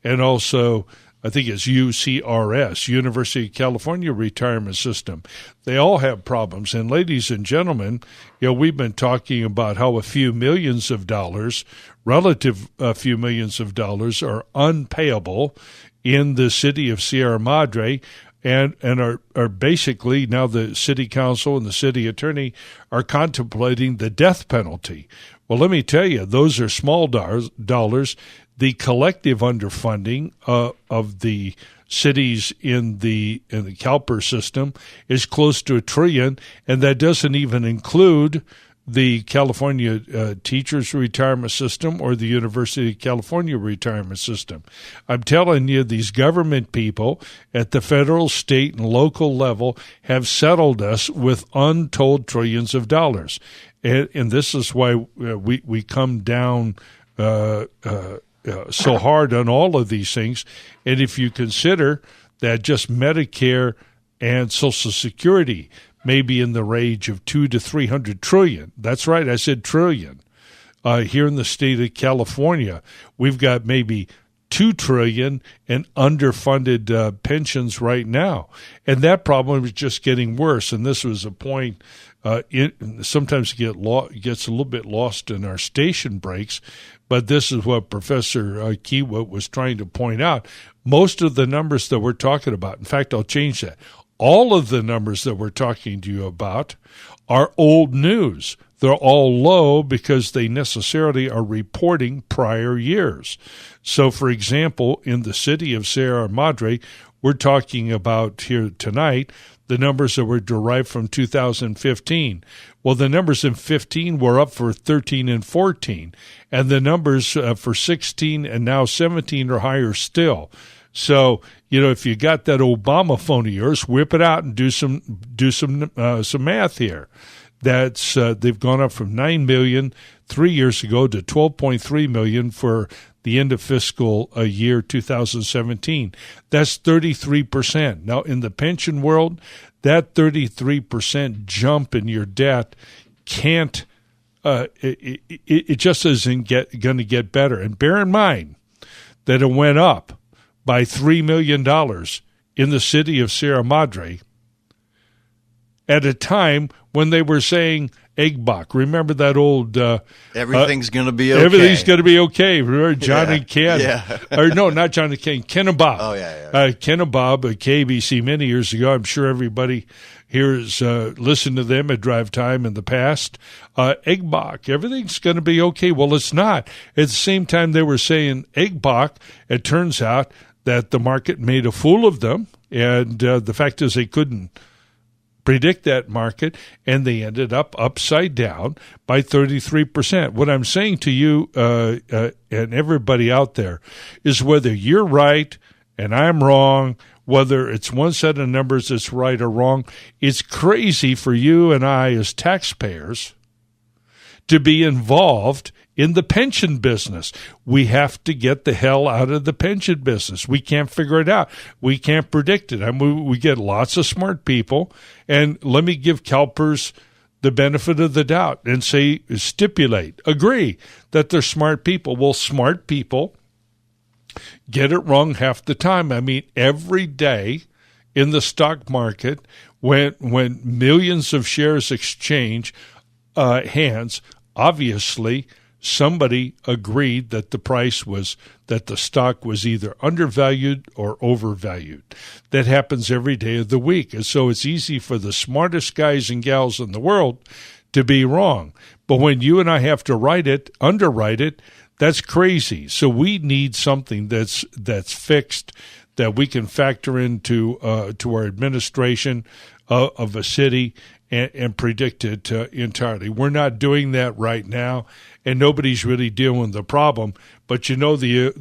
and also I think it's UCRS, University of California Retirement System. They all have problems. And ladies and gentlemen, we've been talking about how a few millions of dollars, a few millions of dollars, are unpayable in the city of Sierra Madre, and are basically now the city council and the city attorney are contemplating the death penalty. Well, let me tell you, those are small dollars. The collective underfunding of the cities in the CalPERS system is close to $1 trillion, and that doesn't even include the California Teachers Retirement System or the University of California Retirement System. I'm telling you, these government people at the federal, state, and local level have settled us with untold trillions of dollars. And this is why we come down so hard on all of these things. And if you consider that just Medicare and Social Security may be in the range of 200 to 300 trillion. That's right, I said trillion. Here in the state of California, we've got maybe 2 trillion in underfunded pensions right now. And that problem is just getting worse. And this was a point sometimes it gets a little bit lost in our station breaks, but this is what Professor Kiewiet was trying to point out. Most of the numbers that we're talking about, in fact, I'll change that. All of the numbers that we're talking to you about are old news. They're all low because they necessarily are reporting prior years. So, for example, in the city of Sierra Madre, we're talking about here tonight the numbers that were derived from 2015. Well, the numbers in 15 were up for 13 and 14, and the numbers for 16 and now 17 are higher still. So, if you got that Obama phone of yours, whip it out and do some math here. That's they've gone up from 9 million 3 years ago to 12.3 million for the end of fiscal year 2017. That's 33%. Now, in the pension world, that 33% jump in your debt can't. It just isn't going to get better. And bear in mind that it went up by $3 million in the city of Sierra Madre at a time when they were saying Eggbach. Remember that old... everything's going to be okay. Everything's going to be okay. Remember John and Ken? Yeah. Or no, not John and Ken. Ken and Bob. Oh, yeah. Ken and Bob at KBC many years ago. I'm sure everybody here has listened to them at Drive Time in the past. Eggbach, everything's going to be okay. Well, it's not. At the same time they were saying Eggbach, it turns out that the market made a fool of them. And the fact is they couldn't predict that market, and they ended up upside down by 33%. What I'm saying to you and everybody out there is whether you're right and I'm wrong, whether it's one set of numbers that's right or wrong, it's crazy for you and I as taxpayers to be involved in the pension business. We have to get the hell out of the pension business. We can't figure it out. We can't predict it. I mean, we get lots of smart people, and let me give CalPERS the benefit of the doubt and say, agree that they're smart people. Well, smart people get it wrong half the time. I mean, every day in the stock market, when millions of shares exchange hands, obviously somebody agreed that the stock was either undervalued or overvalued. That happens every day of the week. And so it's easy for the smartest guys and gals in the world to be wrong. But when you and I have to underwrite it, that's crazy. So we need something that's fixed, that we can factor into to our administration of a city and predict it entirely. We're not doing that right now, and nobody's really dealing with the problem. But you know the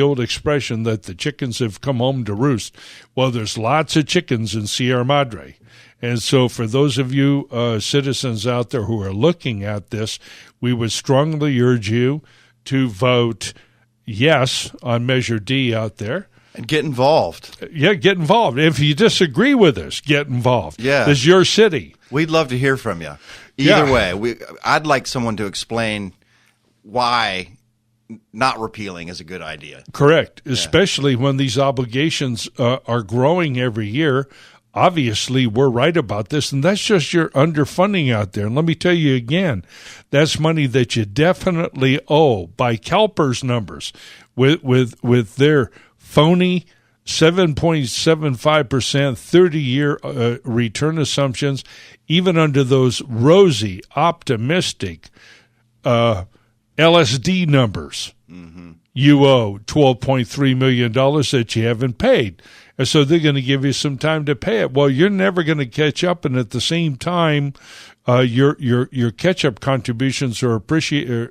old expression that the chickens have come home to roost. Well, there's lots of chickens in Sierra Madre. And so for those of you citizens out there who are looking at this, we would strongly urge you to vote yes on Measure D out there. And get involved. Yeah, get involved. If you disagree with us, get involved. Yeah. This is your city. We'd love to hear from you. Either way, I'd like someone to explain why not repealing is a good idea. Correct, especially when these obligations are growing every year. Obviously, we're right about this, and that's just your underfunding out there. And let me tell you again, that's money that you definitely owe by CalPERS numbers with their phony 7.75% 30-year return assumptions. Even under those rosy, optimistic LSD numbers, you owe $12.3 million that you haven't paid. And so they're going to give you some time to pay it. Well, you're never going to catch up, and at the same time, your catch-up contributions are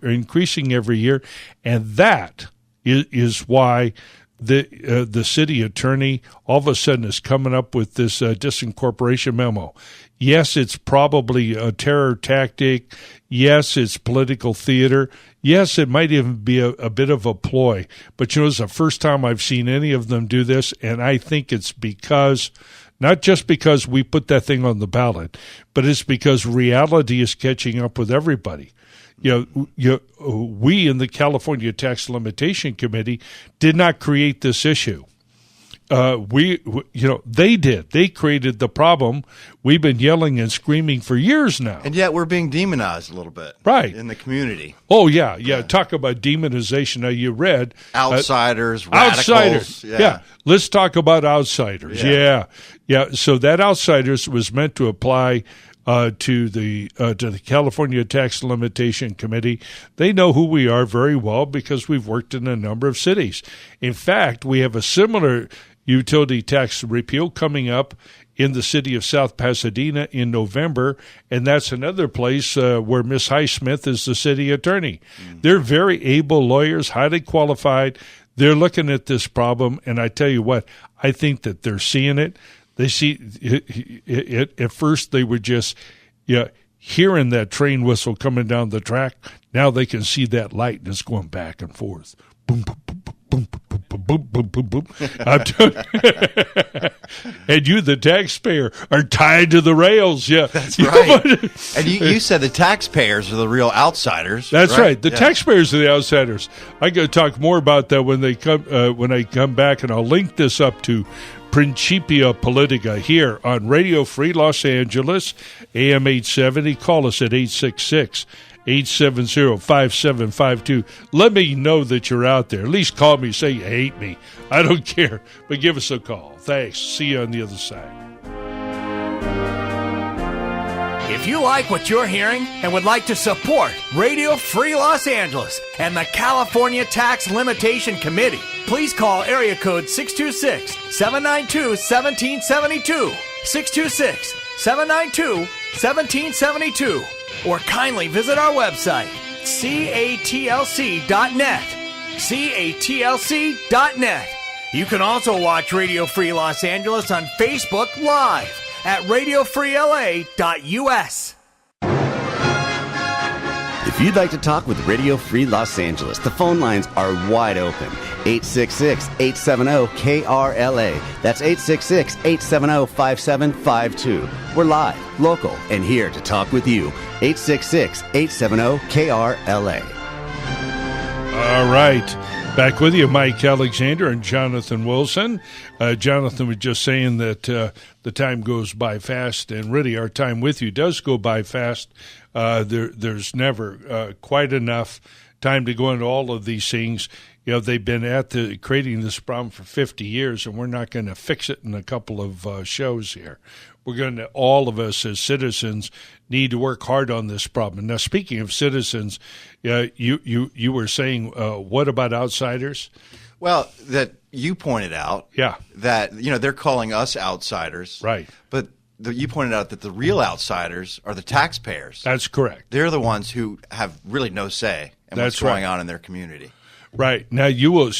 increasing every year, and that is why the city attorney all of a sudden is coming up with this disincorporation memo. Yes, it's probably a terror tactic. Yes, it's political theater. Yes, it might even be a bit of a ploy. But, you know, it's the first time I've seen any of them do this, and I think it's because, not just because we put that thing on the ballot, but it's because reality is catching up with everybody. We in the California Tax Limitation Committee did not create this issue. They did. They created the problem. We've been yelling and screaming for years now. And yet we're being demonized a little bit. Right. In the community. Oh, yeah. Talk about demonization. Now, you read. Outsiders, radicals. Outsiders. Yeah. Let's talk about outsiders. Yeah. So that outsiders was meant to apply to the California Tax Limitation Committee. They know who we are very well because we've worked in a number of cities. In fact, we have a similar utility tax repeal coming up in the city of South Pasadena in November, and that's another place where Miss Highsmith is the city attorney. They're very able lawyers, highly qualified. They're looking at this problem, and I tell you what, I think that they're seeing it. They see it, at first they were just hearing that train whistle coming down the track. Now they can see that light, and it's going back and forth. Boom, boom, boom, boom, boom, boom, boom, boom, boom, boom. And you, the taxpayer, are tied to the rails. Yeah, that's right. And you said the taxpayers are the real outsiders. That's right. The taxpayers are the outsiders. I got to talk more about that when I come back, and I'll link this up to Principia Politica here on Radio Free Los Angeles, AM 870. Call us at 870-5752. Let me know that you're out there. At least call me, say you hate me. I don't care, but give us a call. Thanks. See you on the other side. If you like what you're hearing and would like to support Radio Free Los Angeles and the California Tax Limitation Committee, please call area code 626-792-1772, 626-792-1772, or kindly visit our website, catlc.net, catlc.net. You can also watch Radio Free Los Angeles on Facebook Live at radiofreela.us. If you'd like to talk with Radio Free Los Angeles, the phone lines are wide open. 866-870-KRLA. That's 866-870-5752. We're live, local, and here to talk with you. 866-870-KRLA. All right. Back with you, Mike Alexander and Jonathan Wilson. Jonathan was just saying that the time goes by fast, and really our time with you does go by fast. There's never quite enough time to go into all of these things. You know, they've been creating this problem for 50 years, and we're not going to fix it in a couple of shows here. We're going to, all of us as citizens, need to work hard on this problem. Now, speaking of citizens, you were saying, what about outsiders? Well, that you pointed out, that they're calling us outsiders, right? But you pointed out that the real outsiders are the taxpayers. That's correct. They're the ones who have really no say in what's going on in their community. Right. Now, you will,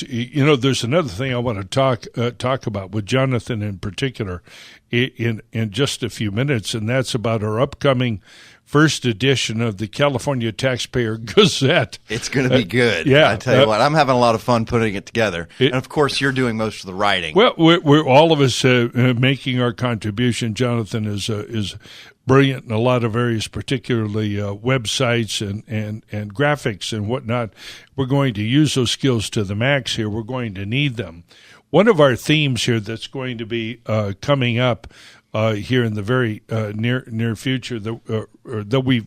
there's another thing I want to talk about with Jonathan in particular in just a few minutes, and that's about our upcoming first edition of the California Taxpayer Gazette. It's going to be good. I tell you what, I'm having a lot of fun putting it together. And, of course, you're doing most of the writing. Well, we're all of us making our contribution. Jonathan is brilliant in a lot of areas, particularly websites and graphics and whatnot. We're going to use those skills to the max here. We're going to need them. One of our themes here that's going to be coming up here in the very near future that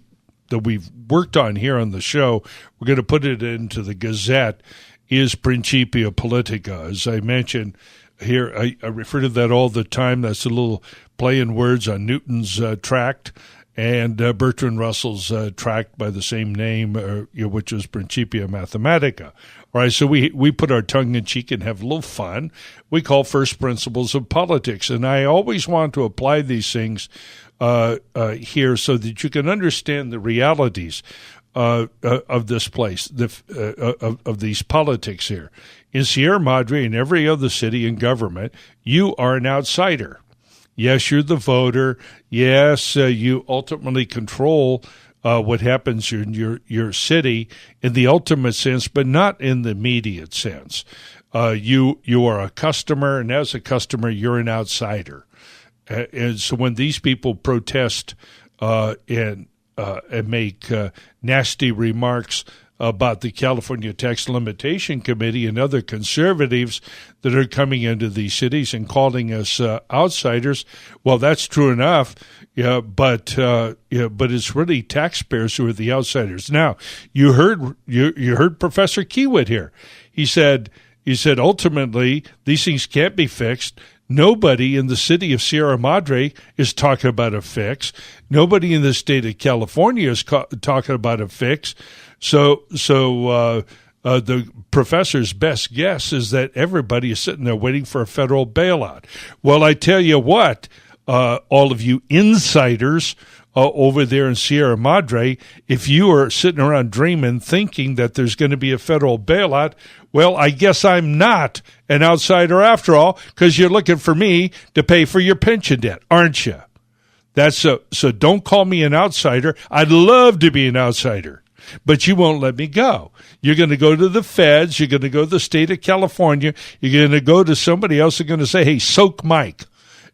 we've worked on here on the show, we're going to put it into the Gazette, is Principia Politica. As I mentioned here, I refer to that all the time. That's a little play in words on Newton's tract and Bertrand Russell's tract by the same name, which is Principia Mathematica. All right, so we put our tongue in cheek and have a little fun. We call first principles of politics, and I always want to apply these things here so that you can understand the realities of this place, of these politics here. In Sierra Madre and every other city and government, you are an outsider. Yes, you're the voter. Yes, you ultimately control what happens in your city in the ultimate sense, but not in the immediate sense. You are a customer, and as a customer, you're an outsider. And so when these people protest and make nasty remarks about the California Tax Limitation Committee and other conservatives that are coming into these cities and calling us outsiders, well, that's true enough. But it's really taxpayers who are the outsiders. Now, you heard Professor Kiewiet here. He said ultimately these things can't be fixed. Nobody in the city of Sierra Madre is talking about a fix. Nobody in the state of California is talking about a fix. So the professor's best guess is that everybody is sitting there waiting for a federal bailout. Well, I tell you what, all of you insiders over there in Sierra Madre, if you are sitting around dreaming, thinking that there's going to be a federal bailout, well, I guess I'm not an outsider after all, because you're looking for me to pay for your pension debt, aren't you? So don't call me an outsider. I'd love to be an outsider, but you won't let me go. You're going to go to the feds. You're going to go to the state of California. You're going to go to somebody else. They're going to say, hey, soak Mike.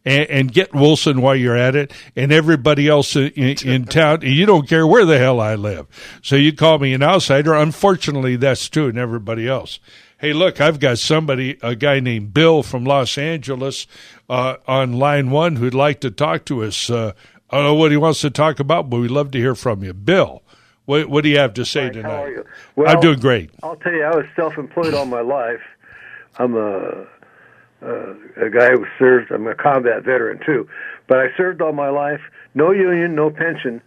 And get Wilson while you're at it, and everybody else in town. You don't care where the hell I live. So you call me an outsider. Unfortunately, that's true, and everybody else. Hey, look, I've got a guy named Bill from Los Angeles on line one who'd like to talk to us. I don't know what he wants to talk about, but we'd love to hear from you. Bill, what do you have to say tonight? How are you? Well, I'm doing great. I'll tell you, I was self-employed all my life. I'm a guy who served. I'm a combat veteran too, but I served all my life. No union, no pension,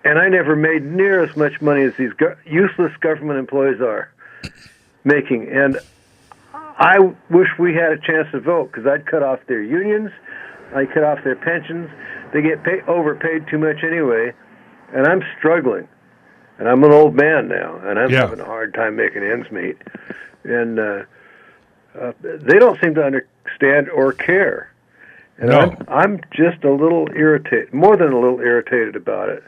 and I never made near as much money as these useless government employees are making. And I wish we had a chance to vote, because I'd cut off their unions, I'd cut off their pensions. They get overpaid too much anyway, and I'm struggling. And I'm an old man now, and I'm having a hard time making ends meet. And they don't seem to understand or care. And no. I'm just a little irritated, more than a little irritated about it.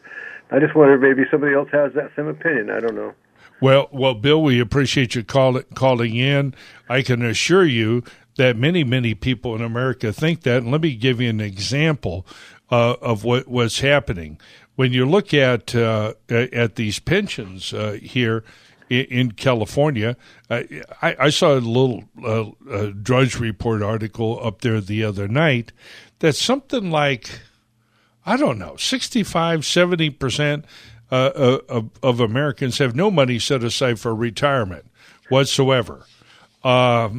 I just wonder, maybe somebody else has that same opinion. I don't know. Well, Bill, we appreciate you calling in. I can assure you that many people in America think that. And let me give you an example of what's happening. When you look at these pensions here in California, I saw a little Drudge Report article up there the other night that something like, I don't know, 65, 70% of Americans have no money set aside for retirement whatsoever. That's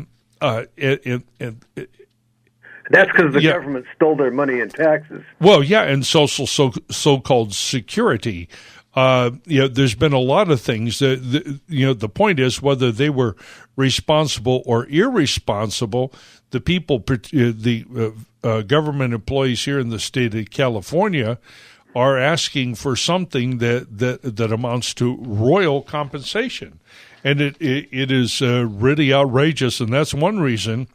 because the government stole their money in taxes. Well, yeah, and so-called security. There's been a lot of things. The point is whether they were responsible or irresponsible. The people, the government employees here in the state of California, are asking for something that amounts to royal compensation, and it is really outrageous. And that's one reason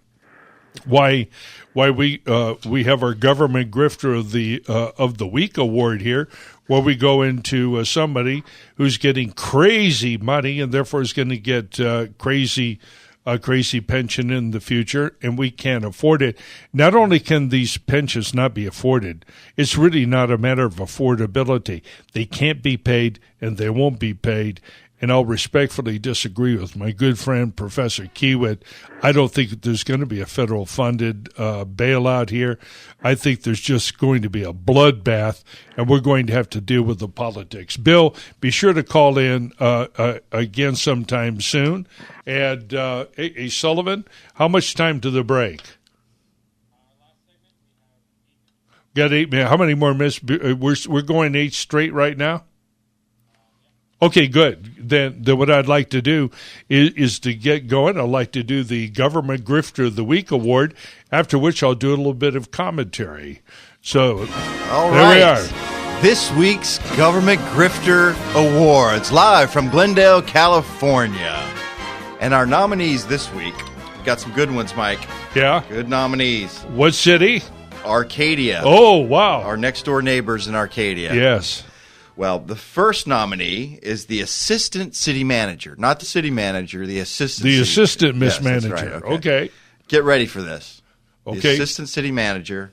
why we have our Government Grifter of the Week award here, where we go into somebody who's getting crazy money and therefore is going to get crazy pension in the future, and we can't afford it. Not only can these pensions not be afforded, it's really not a matter of affordability. They can't be paid, and they won't be paid. And I'll respectfully disagree with my good friend, Professor Kiewiet. I don't think that there's going to be a federal-funded bailout here. I think there's just going to be a bloodbath, and we're going to have to deal with the politics. Bill, be sure to call in again sometime soon. And, hey, Sullivan, how much time to the break? Got 8 minutes. How many more minutes? We're going 8 straight right now? Okay, good. Then what I'd like to do is to get going. I'd like to do the Government Grifter of the Week award, after which I'll do a little bit of commentary. So all there right. we are. This week's Government Grifter Awards, live from Glendale, California. And our nominees this week, we got some good ones, Mike. Yeah? Good nominees. What city? Arcadia. Oh, wow. Our next-door neighbors in Arcadia. Yes. Well, the first nominee is the assistant city manager. Not the city manager, the assistant The city assistant manager. Miss Yes, Manager. that's right. Okay. Get ready for this. Okay. The assistant city manager,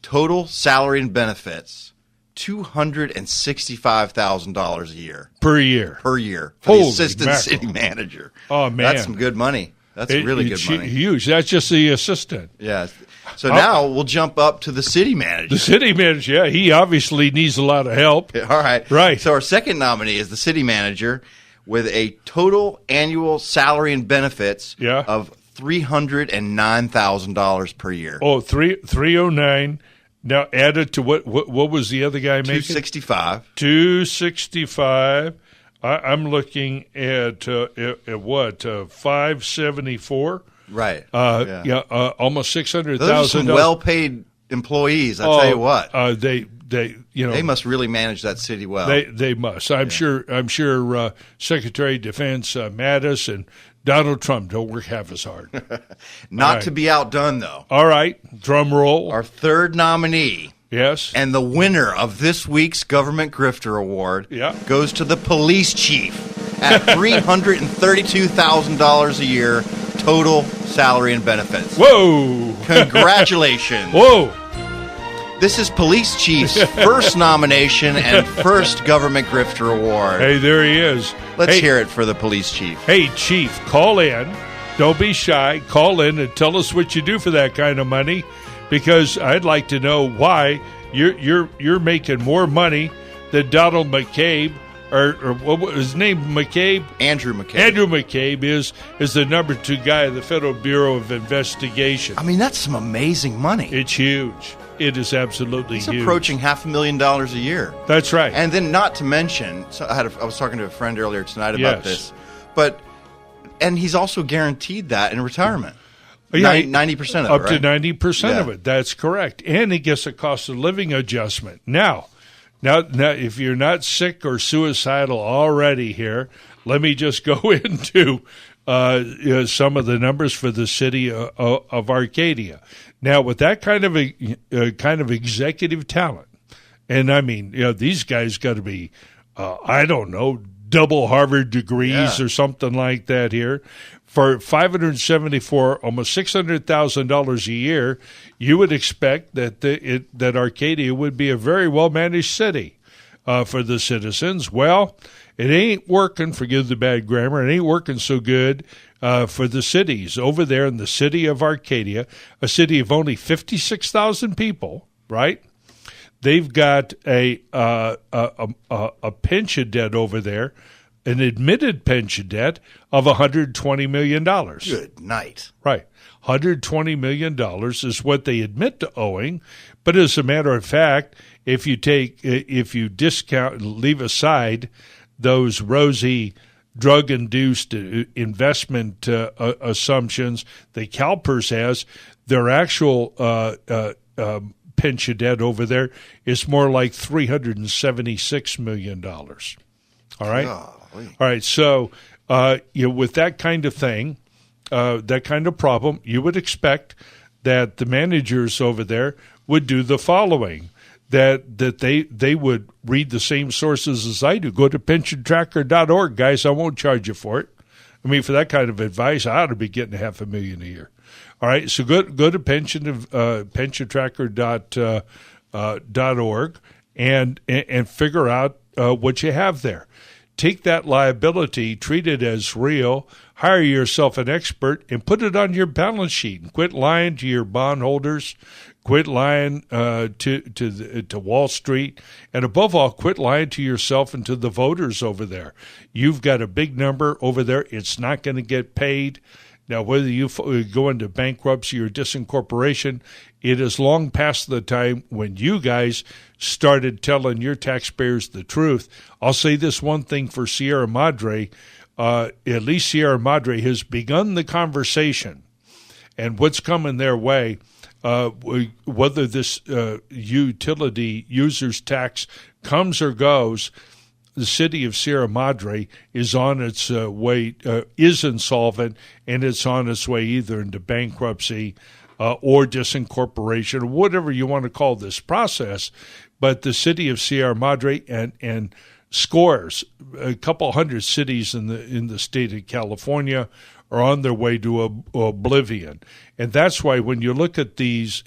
total salary and benefits, $265,000 a year. Per year. For the Holy assistant mackerel. city manager. Oh, man. That's some good money. That's really good money. Huge. That's just the assistant. Yeah. So now we'll jump up to the city manager. The city manager, yeah, he obviously needs a lot of help. All right. Right. So our second nominee is the city manager with a total annual salary and benefits of $309,000 per year. Oh, 309. Now add it to what was the other guy making? 265. 265. I'm looking at what 574. Right. Almost $600,000. Those are some well-paid employees. I'll tell you what. They must really manage that city well. They must. I'm sure Secretary of Defense Mattis and Donald Trump don't work half as hard. Not to be outdone, though. All right. Drum roll. Our third nominee Yes. And the winner of this week's Government Grifter Award goes to the police chief at $332,000 a year total salary and benefits. Whoa! Congratulations. Whoa! This is Police Chief's first nomination and first Government Grifter Award. Hey, there he is. Let's hear it for the police chief. Hey, Chief, call in. Don't be shy. Call in and tell us what you do for that kind of money, because I'd like to know why you're making more money than Donald McCabe, or what was his name? McCabe? Andrew McCabe. Andrew McCabe is the number 2 guy of the Federal Bureau of Investigation. I mean, that's some amazing money. It's huge. It is absolutely huge. He's approaching $500,000 a year. That's right. And then, not to mention, so I was talking to a friend earlier tonight about this, and he's also guaranteed that in retirement. 90% of it, up right? to 90% of it. That's correct. And he gets a cost of living adjustment. Now, if you're not sick or suicidal already here, let me just go into some of the numbers for the city of Arcadia. Now, with that kind of executive talent, and I mean, these guys got to be, I don't know, double Harvard degrees or something like that here. For $574, almost $600,000 a year, you would expect that Arcadia would be a very well-managed city for the citizens. Well, it ain't working, forgive the bad grammar, it ain't working so good for the cities. Over there in the city of Arcadia, a city of only 56,000 people, right? They've got a pension debt over there, an admitted pension debt of $120 million. Good night. Right. $120 million is what they admit to owing. But as a matter of fact, if you discount, leave aside those rosy drug-induced investment assumptions that CalPERS has, their actual pension debt over there is more like $376 million. All right? Golly. All right, so with that kind of thing, that kind of problem, you would expect that the managers over there would do the following, that they would read the same sources as I do. Go to pensiontracker.org, guys. I won't charge you for it. I mean, for that kind of advice, I ought to be getting $500,000 a year. All right, so go to pensiontracker.org and figure out what you have there. Take that liability, treat it as real, hire yourself an expert, and put it on your balance sheet. And quit lying to your bondholders, quit lying to Wall Street, and above all, quit lying to yourself and to the voters over there. You've got a big number over there. It's not going to get paid. Now, whether you go into bankruptcy or disincorporation, it is long past the time when you guys started telling your taxpayers the truth. I'll say this one thing for Sierra Madre. At least Sierra Madre has begun the conversation. And what's coming their way, whether this utility user's tax comes or goes, the city of Sierra Madre is on its way, is insolvent, and it's on its way either into bankruptcy or disincorporation, or whatever you want to call this process. But the city of Sierra Madre and scores, a couple hundred cities in the state of California are on their way to oblivion. And that's why when you look at these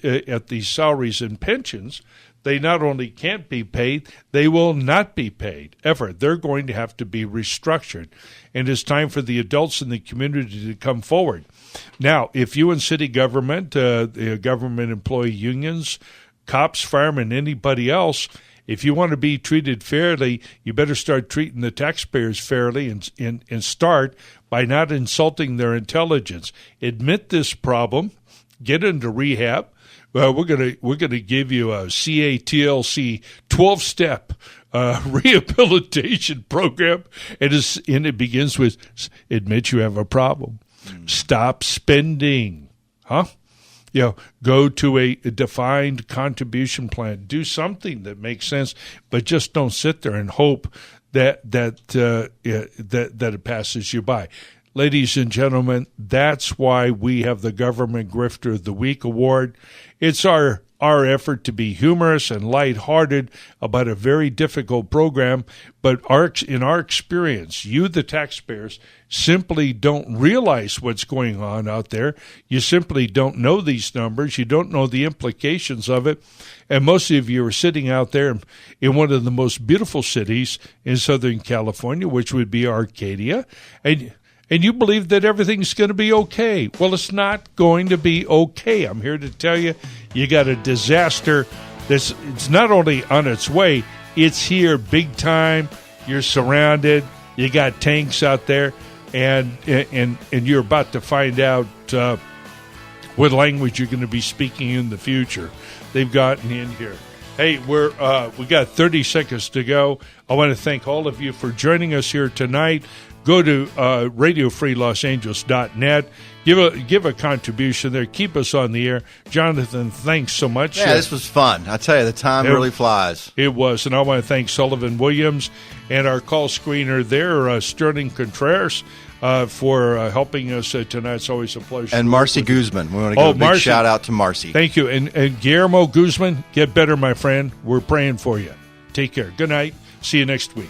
salaries and pensions, they not only can't be paid, they will not be paid ever. They're going to have to be restructured. And it's time for the adults in the community to come forward. Now, if you in city government, the government employee unions, cops, firemen, anybody else, if you want to be treated fairly, you better start treating the taxpayers fairly and start by not insulting their intelligence. Admit this problem, get into rehab. We're gonna give you a CATLC 12-step rehabilitation program, and it begins with admit you have a problem, stop spending, go to a defined contribution plan, do something that makes sense, but just don't sit there and hope that it passes you by. Ladies and gentlemen, that's why we have the Government Grifter of the Week award. It's our our effort to be humorous and lighthearted about a very difficult program. But in our experience, you, the taxpayers, simply don't realize what's going on out there. You simply don't know these numbers. You don't know the implications of it. And most of you are sitting out there in one of the most beautiful cities in Southern California, which would be Arcadia, and you believe that everything's going to be okay. Well, it's not going to be okay. I'm here to tell you, you got a disaster it's not only on its way, it's here big time. You're surrounded. You got tanks out there, and you're about to find out what language you're going to be speaking in the future. They've gotten in here. Hey, we got 30 seconds to go. I want to thank all of you for joining us here tonight. Go to radiofreelosangeles.net. Give a contribution there. Keep us on the air. Jonathan, thanks so much. Yeah, this was fun. I tell you, the time really flies. It was. And I want to thank Sullivan Williams and our call screener there, Sterling Contreras, for helping us tonight. It's always a pleasure. And Marcy Guzman. We want to give a big shout out to Marcy. Thank you. And Guillermo Guzman, get better, my friend. We're praying for you. Take care. Good night. See you next week.